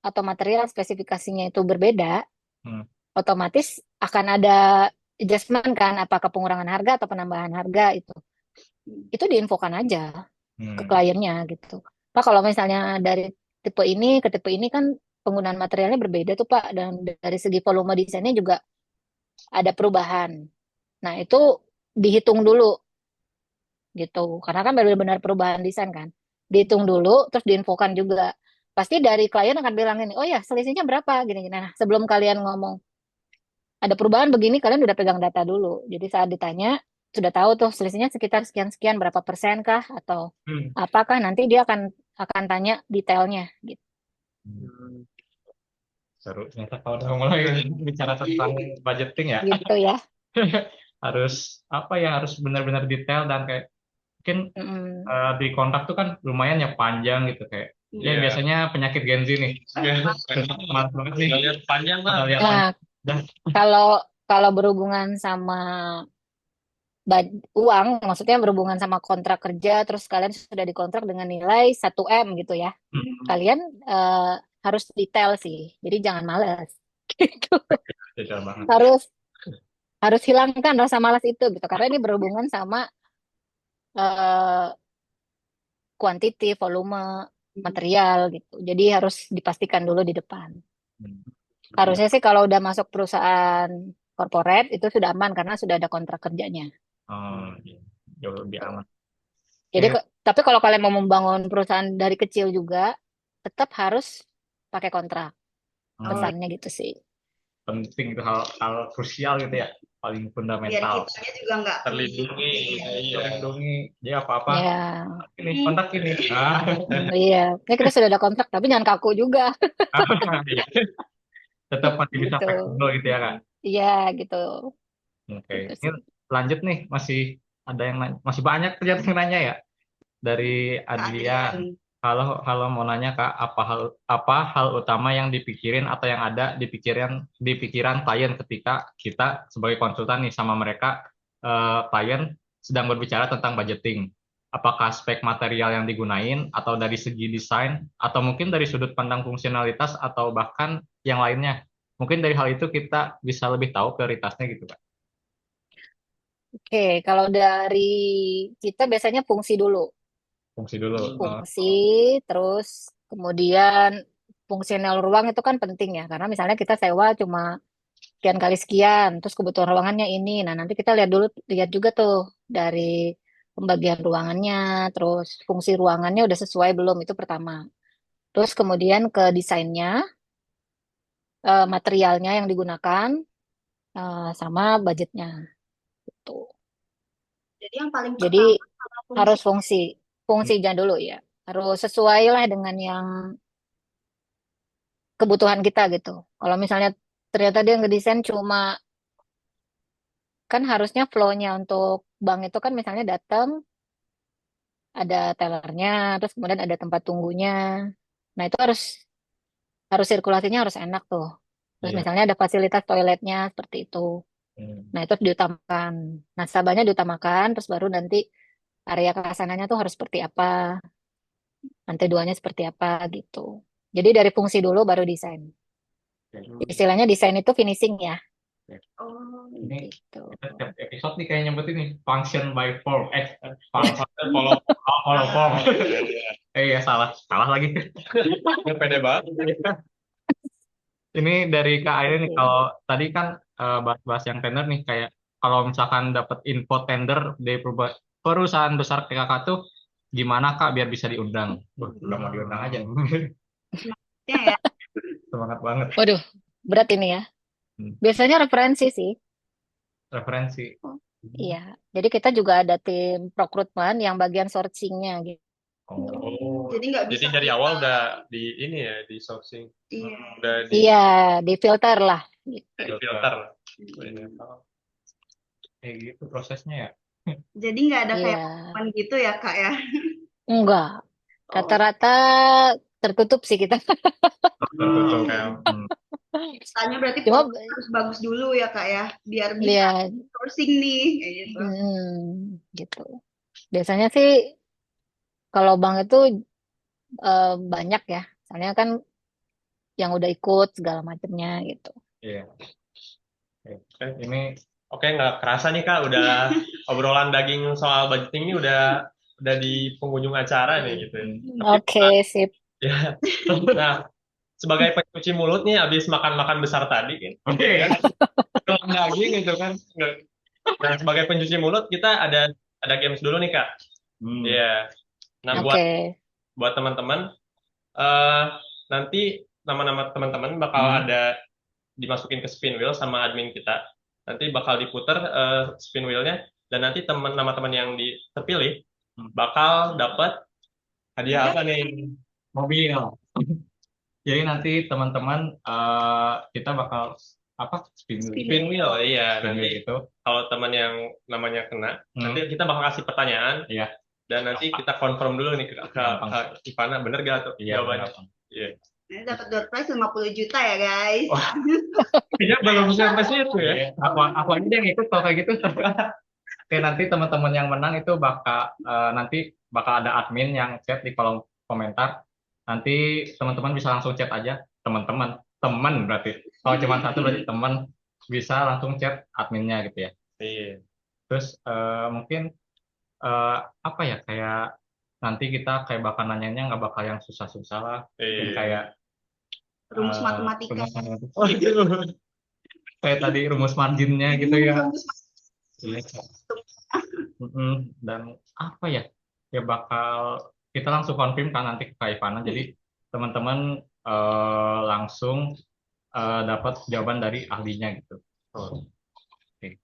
atau material spesifikasinya itu berbeda, Hmm. otomatis akan ada adjustment kan, apakah pengurangan harga atau penambahan harga itu. Itu diinfokan aja ke Hmm. kliennya gitu. Pak, kalau misalnya dari tipe ini ke tipe ini kan penggunaan materialnya berbeda tuh Pak, dan dari segi volume desainnya juga ada perubahan. Nah, itu dihitung dulu gitu. Karena kan benar-benar perubahan desain kan. Dihitung dulu, terus diinfokan juga. Pasti dari klien akan bilang ini, oh ya selisihnya berapa gini-gini. Nah, sebelum kalian ngomong ada perubahan begini, kalian udah pegang data dulu. Jadi saat ditanya, sudah tahu tuh selisihnya sekitar sekian-sekian, berapa persen kah? Atau Hmm. apakah nanti dia akan tanya detailnya gitu. Hmm. Seru. Ternyata kalau udah mulai bicara tentang budgeting ya, Gitu ya. harus apa ya, harus benar-benar detail dan kayak mungkin Mm-mm. di kontrak tuh kan lumayan ya panjang gitu kayak. Ya Iya. biasanya penyakit Gen Z nih. Malas banget nih. Nggak lihat panjang lah. Kalau lihat Nah, panjang. Dah. kalau kalau berhubungan sama uang, maksudnya berhubungan sama kontrak kerja, terus kalian sudah dikontrak dengan nilai 1 M gitu ya. Hmm. Kalian eh, harus detail sih, jadi jangan malas. Gitu. Detail banget. Harus harus hilangkan rasa malas itu gitu, karena ini berhubungan sama eh, kuantiti, volume, material gitu. Jadi harus dipastikan dulu di depan. Hmm. Harusnya sih kalau udah masuk perusahaan corporate itu sudah aman karena sudah ada kontrak kerjanya. Oh, iya. Jauh lebih aman. Jadi, Oke. tapi kalau kalian mau membangun perusahaan dari kecil juga, tetap harus pakai kontrak. Oh, Pesannya gitu sih. penting itu hal krusial gitu ya, paling Biar fundamental. kitanya juga nggak Terlindungi. Iya. Terlindungi. Jadi apa-apa Ya, ini kontak ini. Ah. iya. Ya kita sudah ada kontrak, tapi jangan kaku juga, Iya. Tetap masih bisa gitu. fleksibel gitu ya Kak. Iya, gitu. Oke, Gitu ini sih. lanjut nih, masih ada yang masih banyak ternyata yang nanya ya. Dari Kak Adlia, Adrian. halo halo, mau nanya Kak, apa hal utama yang dipikirin atau yang ada di pikiran klien ketika kita sebagai konsultan nih sama mereka, klien sedang berbicara tentang budgeting. Apakah spek material yang digunain atau dari segi desain atau mungkin dari sudut pandang fungsionalitas atau bahkan yang lainnya. Mungkin dari hal itu kita bisa lebih tahu prioritasnya gitu Kak. Oke, kalau dari kita biasanya fungsi dulu. Fungsi dulu. Fungsi, terus kemudian fungsional ruang itu kan penting ya, karena misalnya kita sewa cuma sekian kali sekian, terus kebutuhan ruangannya ini. Nah, nanti kita lihat juga tuh dari pembagian ruangannya, terus fungsi ruangannya udah sesuai belum, itu pertama. Terus kemudian ke desainnya, materialnya yang digunakan, sama budgetnya. Gitu. Jadi yang paling Jadi pertama sama fungsi. harus fungsinya dulu ya. Harus sesuai lah dengan yang kebutuhan kita gitu. Kalau misalnya ternyata dia ngedesain cuma kan harusnya flow-nya untuk bank itu kan misalnya datang ada tellernya, terus kemudian ada tempat tunggunya. Nah, itu harus harus sirkulasinya harus enak tuh. Terus Iya. misalnya ada fasilitas toiletnya seperti itu. Nah, itu harus diutamakan. Nasabahnya diutamakan, terus baru nanti area kesananya tuh harus seperti apa, lantai duanya seperti apa gitu. Jadi dari fungsi dulu baru desain. Istilahnya desain itu finishing ya, Oh, Ini gitu. kita tiap episode nih kayak nyebut ini function by form, function follow form. Ya salah lagi. Nggak pede banget. Ini dari Kak Airin nih, Oke. kalau tadi kan bahas-bahas yang tender nih, kayak kalau misalkan dapat info tender dari perusahaan besar kayak Kakak tuh, gimana Kak biar bisa diundang? Udah mau diundang aja. ya. Semangat banget. Waduh, berat ini ya. Hmm. Biasanya referensi sih. Referensi. Iya. Jadi kita juga ada tim rekrutmen yang bagian sourcingnya gitu. Oh, Jadi nggak bisa Jadi dari awal udah di ini ya, di sourcing, Iya. udah di Iya, di filter lah. Gitu. filter. kayak gitu prosesnya ya. Jadi nggak ada kayak Iya. teman gitu ya Kak ya. Enggak. Oh. Rata-rata tertutup sih kita. Tertutup. Tanya berarti Cuma harus bagus dulu ya Kak ya, biar bisa ya, sourcing nih kayak gitu. gitu. Biasanya sih kalau bank itu banyak ya. Soalnya kan yang udah ikut segala macamnya gitu. Iya. Oke, ini Oke, nggak kerasa nih Kak, udah obrolan daging soal budgeting ini udah di penghujung acara nih gitu. Oke, sip. Ya. Nah, sebagai pencuci mulut nih, habis makan-makan besar tadi kan, oke. tulang daging gitu kan. Nah, sebagai pencuci mulut kita ada games dulu nih Kak. Iya. Nah, Oke. buat teman-teman, nanti nama-nama teman-teman bakal ada dimasukin ke spin wheel sama admin kita. Nanti bakal diputer spin wheel-nya, dan nanti teman-teman yang terpilih bakal dapat hadiah apa nih? Mobil. Jadi nanti teman-teman kita bakal Spin wheel, iya. spin wheel Nanti gitu. kalau teman yang namanya kena, nanti kita bakal kasih pertanyaan. Iya. Dan nanti kita confirm dulu nih ke Ivana, bener gak tuh Iya, jawabannya? benar. Iya. Ini dapat door prize 50 juta ya guys. Wah. Kayaknya belum sampai situ ya. Iya. Aku aja yang ikut kalau kayak gitu. Oke, nanti teman-teman yang menang itu nanti bakal ada admin yang chat di kolom komentar. Nanti teman-teman bisa langsung chat aja, teman berarti. Kalau cuma satu berarti teman, bisa langsung chat adminnya gitu ya. Iya. Terus mungkin apa ya, kayak nanti kita kayak bakal nanyanya nggak bakal yang susah-susah lah. Mungkin kayak Rumus matematika. Kayak tadi rumus marginnya gitu ya. Rumus Dan apa ya, ya bakal kita langsung confirm kan nanti ke Kak Ivana. Jadi teman-teman langsung dapat jawaban dari ahlinya gitu. Oke.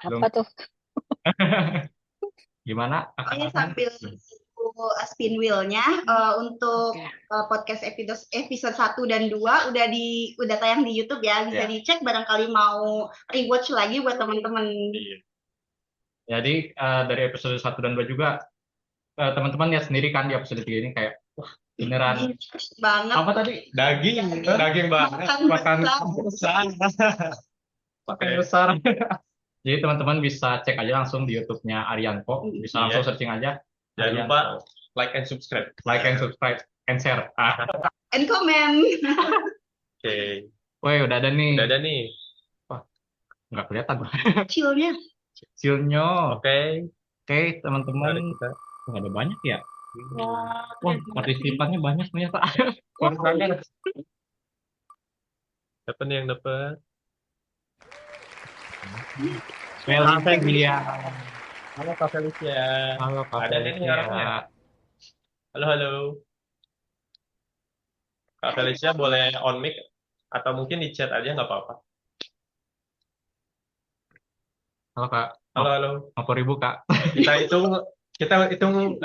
Apa tuh? Gimana? Pokoknya sambil spin wheel-nya untuk podcast episode 1 dan 2 udah tayang di YouTube ya, bisa dicek barangkali mau rewatch lagi buat teman-teman. Jadi dari episode 1 dan 2 juga teman-teman lihat sendiri kan di episode 3 ini kayak wah, beneran banget. apa tadi? Daging banget. Makan besar. Jadi teman-teman bisa cek aja langsung di YouTube-nya Arianko, bisa langsung searching aja. Jangan lupa like and subscribe. Like and subscribe and share. And comment. Oke. Woi, udah ada nih. Wah, nggak kelihatan. Chillnya. Oke, teman-teman. Nggak ada banyak ya. Wah, partisipannya banyak nih Pak. Siapa nih yang dapat? Felicia. Halo Kak Felicia. Ada nih orangnya. Halo. Kak Felicia boleh on mic atau mungkin di chat aja nggak apa-apa. Halo Kak. Halo. 50.000 Kak. Kita hitung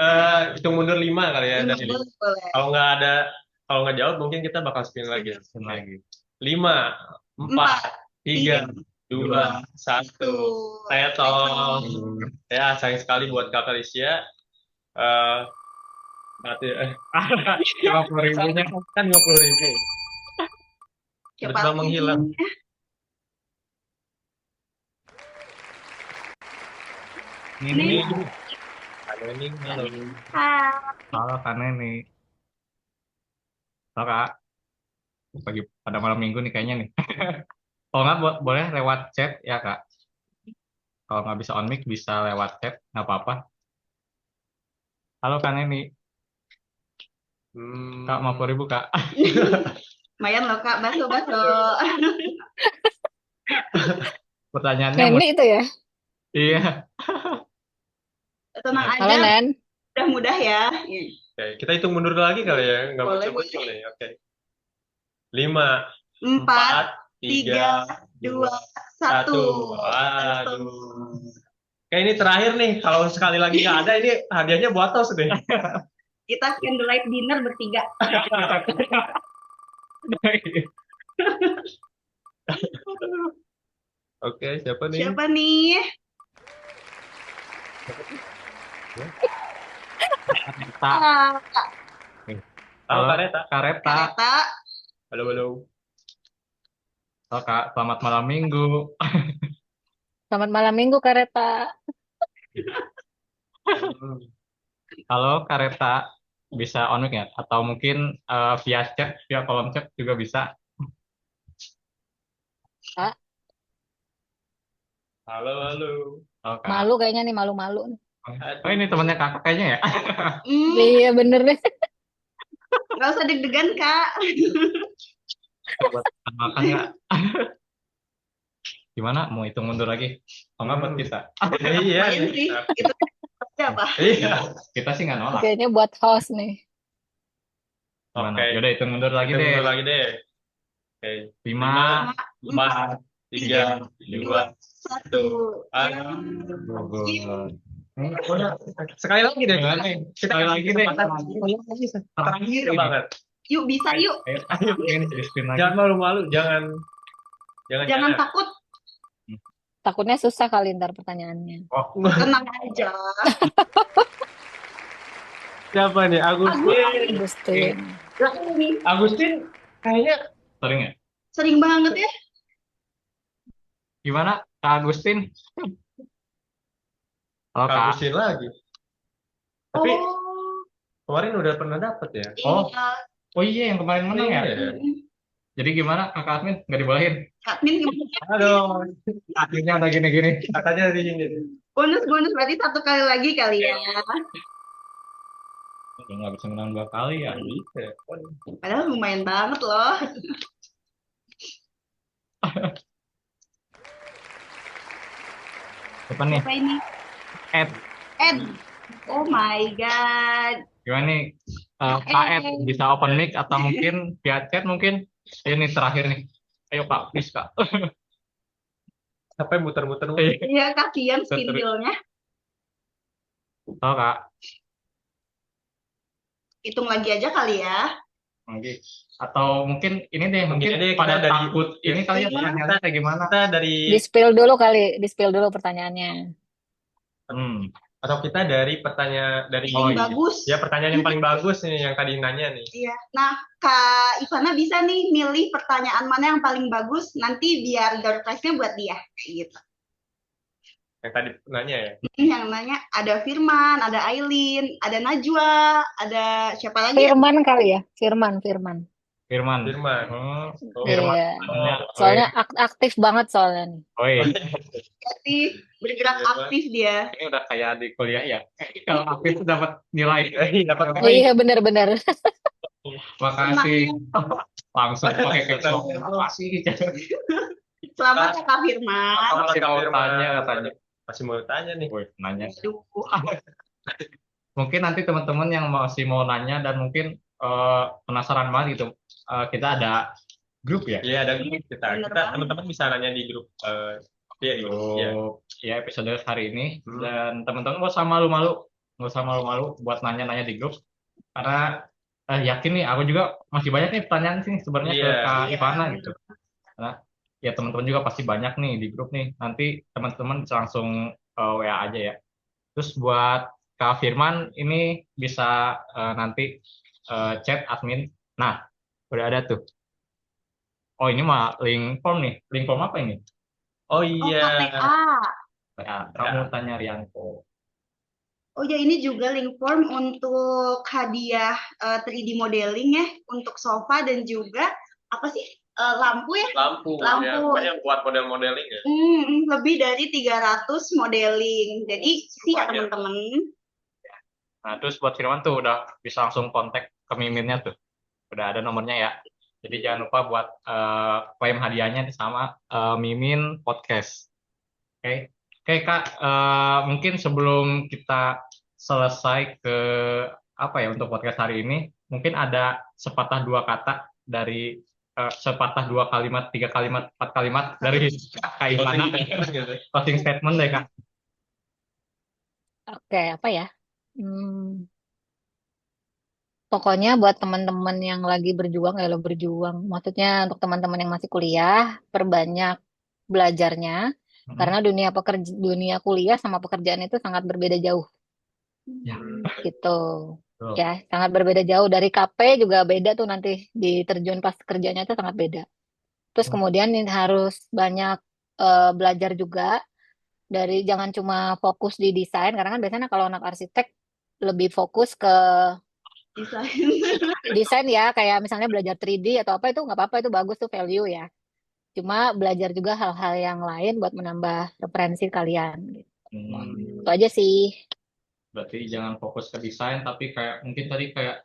mundur 5 kali ya dari 5. Kalau nggak jawab mungkin kita bakal spin lagi. 5, 4, 3, 2, 1. Saya tol. Ya, sayang sekali buat Kak Felicia. 50.000-nya kan 50.000. Siapa tiba-tiba lagi menghilang. nih? Ini Ini. nih. Halo nih, halo. Hai. Halo Kak Neni. Halo Kak. Pagi pada malam minggu nih kayaknya nih. Kalau nggak boleh lewat chat ya Kak. Kalau nggak bisa on mic bisa lewat chat, nggak apa-apa. Halo Kak Neni. Kak, mau Hmm, 10.000 Kak. Lumayan loh Kak, baso-baso. Pertanyaannya Neni itu ya. iya. Tenang ya. Halo aja, Nen. mudah-mudah ya. Oke, kita hitung mundur lagi kali ya, nggak Boleh, bocil-bocil nih. Oke. 5, 4, 4, 3, 3, 2, 1. 1. Aduh. Kayak ini terakhir nih, kalau sekali lagi nggak ada, ini hadiahnya buat tos deh. Kita candlelight dinner bertiga. Oke, siapa nih? Siapa nih? Kareta. Ah, Halo, Halo Kareta. Kareta. Kareta. Halo, halo. Halo Kak, selamat malam minggu. Selamat malam minggu Kareta. Hmm. Halo Kareta, bisa on mic ya? Atau mungkin via chat, via kolom chat juga bisa. Kak, Halo, halo. Halo Kak. malu kayaknya nih, malu-malu nih. Oh ini temannya Kakak kayaknya ya? Iya bener deh. Nggak usah deg-degan Kak. Buat makan nggak? Gimana? Mau hitung mundur lagi? Oh nggak buat kita? Iya, Lumayan nih. sih. Itu siapa? Iya. Kita sih nggak nolak. Kayaknya buat host nih. Gimana? Oke. Yaudah hitung mundur lagi Kita deh. mundur lagi deh. Oke. 5, 4, 3, 2, 1. Udah. Sekali lagi deh. Sekali lagi deh. Terakhir Ini. banget. Yuk bisa yuk. Ayo, ini di screen lagi. Jangan malu-malu, jangan. Takut. Takutnya susah kali ntar pertanyaannya. Oh, Tenang aja. Siapa nih? Agustin. Agustin. Agustin kayaknya sering ya? Sering banget ya. Gimana Kak Agustin? Halo Kak. Agustin lagi. Tapi Oh, kemarin udah pernah dapet ya. Oh. iya. Oh iya yang kemarin menang ya? Iya. Jadi gimana Kakak admin? Nggak dibolehin? Admin gimana? Aduh, Akhirnya udah gini-gini. katanya di sini. Bonus berarti 1 kali lagi kali ya. Ya, nggak bisa menang 2 kali ya. Bisa. Padahal lumayan banget loh. Siapa nih? Siapa ini? Ed. Ed. Oh my god. Gimana nih? Kak Ed bisa open mic atau mungkin via chat mungkin? Ini terakhir nih. Ayo Kak, please Kak. Sampai muter-muter. Iya kasihan spindilnya. Halo Kak. Hitung lagi aja kali ya. Oke. Atau mungkin ini deh, mungkin Mungkin kita pada dari- takut ini kali ya pertanyaannya kayak gimana? Kita dari Di-spill dulu kali, di-spill dulu pertanyaannya. atau kita dari pertanyaan dari Oh, Ini iya. bagus. ya pertanyaan yang paling bagus nih yang tadi nanya nih. Iya. Nah, Kak Ivana bisa nih milih pertanyaan mana yang paling bagus, nanti biar door prize-nya buat dia. Kayak gitu. Yang tadi nanya ya. Yang nanya ada Firman, ada Aileen, ada Najwa, ada siapa lagi? Firman kali ya, Firman. Firman. Firman. Oh, Iya. Firman. Soalnya aktif banget soalnya nih. Oh, iya. Jadi bergerak Iya, Pak. aktif dia. Ini udah kayak di kuliah ya. Kalau aktif tuh dapat nilai. Dapat Iya benar-benar. Makasih. Langsung pakai caption. Makasih. Selamat ya Kak Firman. Masih mau tanya katanya. Masih mau tanya nih. Woi, nanya. Aduh. Mungkin nanti teman-teman yang masih mau nanya dan mungkin penasaran banget gitu. Kita ada grup ya. Iya, ada grup kita. Bener Kita banget. teman-teman bisa nanya di grup iya, di grup. Iya. Ya episode hari ini Hmm. dan teman-teman nggak usah malu-malu buat nanya-nanya di grup karena yakin nih aku juga masih banyak nih pertanyaan sih sebenarnya ke Iya. Kak Iya. Ivana gitu karena ya teman-teman juga pasti banyak nih di grup nih nanti teman-teman bisa langsung WA aja ya terus buat Kak Firman ini bisa nanti chat admin nah udah ada tuh Oh, ini mah link form nih. Link form apa ini? Oh Oh, iya. KTA. Ya, kamu tanya Rianko. Oh ya, ini juga link form untuk hadiah 3D modeling ya, untuk sofa dan juga apa sih, lampu ya? Lampu. Lampu. Ya, pokoknya buat model-modeling ya. Lebih dari 300 modeling. Jadi siap Banyak. teman-teman. Nah, terus buat Firman tuh udah bisa langsung kontak ke Miminnya tuh. Udah ada nomornya ya. Jadi jangan lupa buat klaim hadiahnya sama Mimin Podcast. Oke. Oke, Kak, mungkin sebelum kita selesai ke apa ya untuk podcast hari ini, mungkin ada sepatah dua kata dari sepatah dua kalimat, 3 kalimat, 4 kalimat dari Kak Ivana. Closing statement deh, Kak. Oke, apa ya? Pokoknya buat teman-teman yang lagi berjuang, ya lo berjuang. Maksudnya untuk teman-teman yang masih kuliah, perbanyak belajarnya. Karena dunia kuliah sama pekerjaan itu sangat berbeda jauh. Ya. Gitu. Betul. Ya, sangat berbeda jauh. Dari KP juga beda tuh nanti diterjun pas kerjanya itu sangat beda. Terus kemudian ini harus banyak belajar juga dari jangan cuma fokus di desain karena kan biasanya kalau anak arsitek lebih fokus ke desain ya kayak misalnya belajar 3D atau apa itu nggak apa-apa itu bagus tuh value ya. Cuma belajar juga hal-hal yang lain buat menambah referensi kalian gitu. Itu aja sih. Berarti jangan fokus ke desain, tapi kayak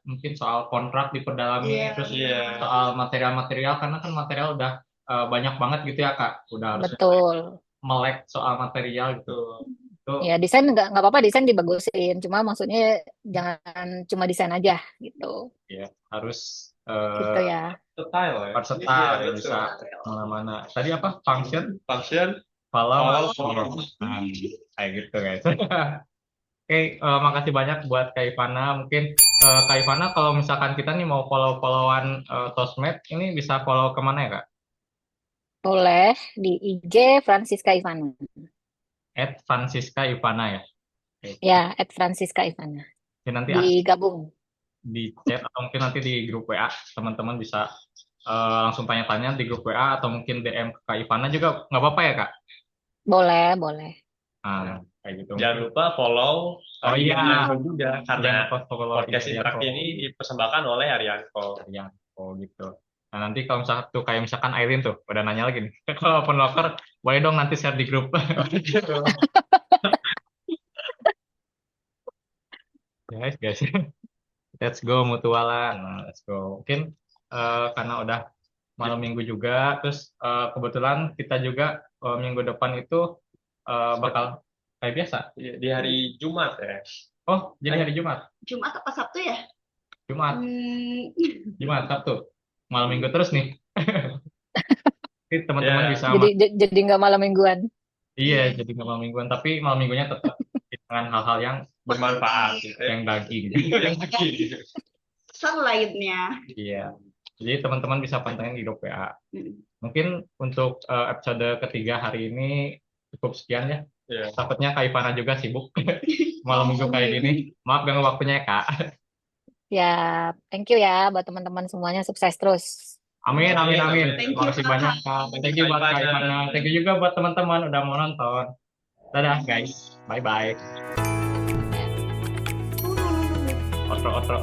mungkin soal kontrak diperdalami, terus soal material-material karena kan material udah banyak banget gitu ya Kak, udah harus Betul. melek soal material gitu. Itu Ya desain nggak apa-apa desain dibagusin. Cuma maksudnya jangan cuma desain aja gitu. ya harus Gitu ya. Versatile ya. versatile, Iya, bisa kemana-mana. Tadi apa? Function, Function, follow, follow. kayak gitu guys. Oke, makasih banyak buat Kak Ivana. Mungkin Kak Ivana kalau misalkan kita nih mau follow-followan Sosmed, ini bisa follow kemana ya Kak? Boleh di IG Francisca Ivana. @Francisca Ivana ya. Oke. Ya, @Francisca Ivana. Jadi nanti Digabung. di chat atau mungkin nanti di grup WA teman-teman bisa langsung tanya-tanya di grup WA atau mungkin DM ke Kak Ivana juga nggak apa-apa ya Kak? Boleh, boleh. Nah, kayak gitu. Jangan lupa follow Oh iya. Arianko juga karena Jangan lupa follow podcast interaksi ini dipersembahkan oleh Arianko. Oh gitu. Nah nanti kalau misalkan tuh kayak misalkan Aileen tuh udah nanya lagi nih. Kalau open locker boleh dong nanti share di grup. Guys, let's go mutualan. Nah, let's go. Mungkin karena udah malam minggu juga, terus kebetulan kita juga minggu depan itu bakal kayak biasa. Di hari Jumat ya. Oh, jadi hari Jumat. Jumat apa Sabtu ya? Jumat, Sabtu. Malam minggu terus nih. Jadi teman-teman bisa Jadi nggak malam mingguan. Iya, jadi nggak malam mingguan, tapi malam minggunya tetap dengan hal-hal yang Bermanfaat gitu ya. yang daging. Yang lagi. Lainnya. Iya. Jadi teman-teman bisa pantengin di grup WA. Mungkin untuk episode ketiga hari ini cukup sekian ya. Iya. Takutnya Kak Ivana juga sibuk malam minggu kayak gini. Maaf ganggu waktunya ya Kak. Ya, thank you ya buat teman-teman semuanya sukses terus. Amin. Thank you, Terima kasih Kak. banyak Kak. Thank you buat Kak Ivana. Thank you juga buat teman-teman udah mau nonton. Dadah guys. Bye-bye. Outro.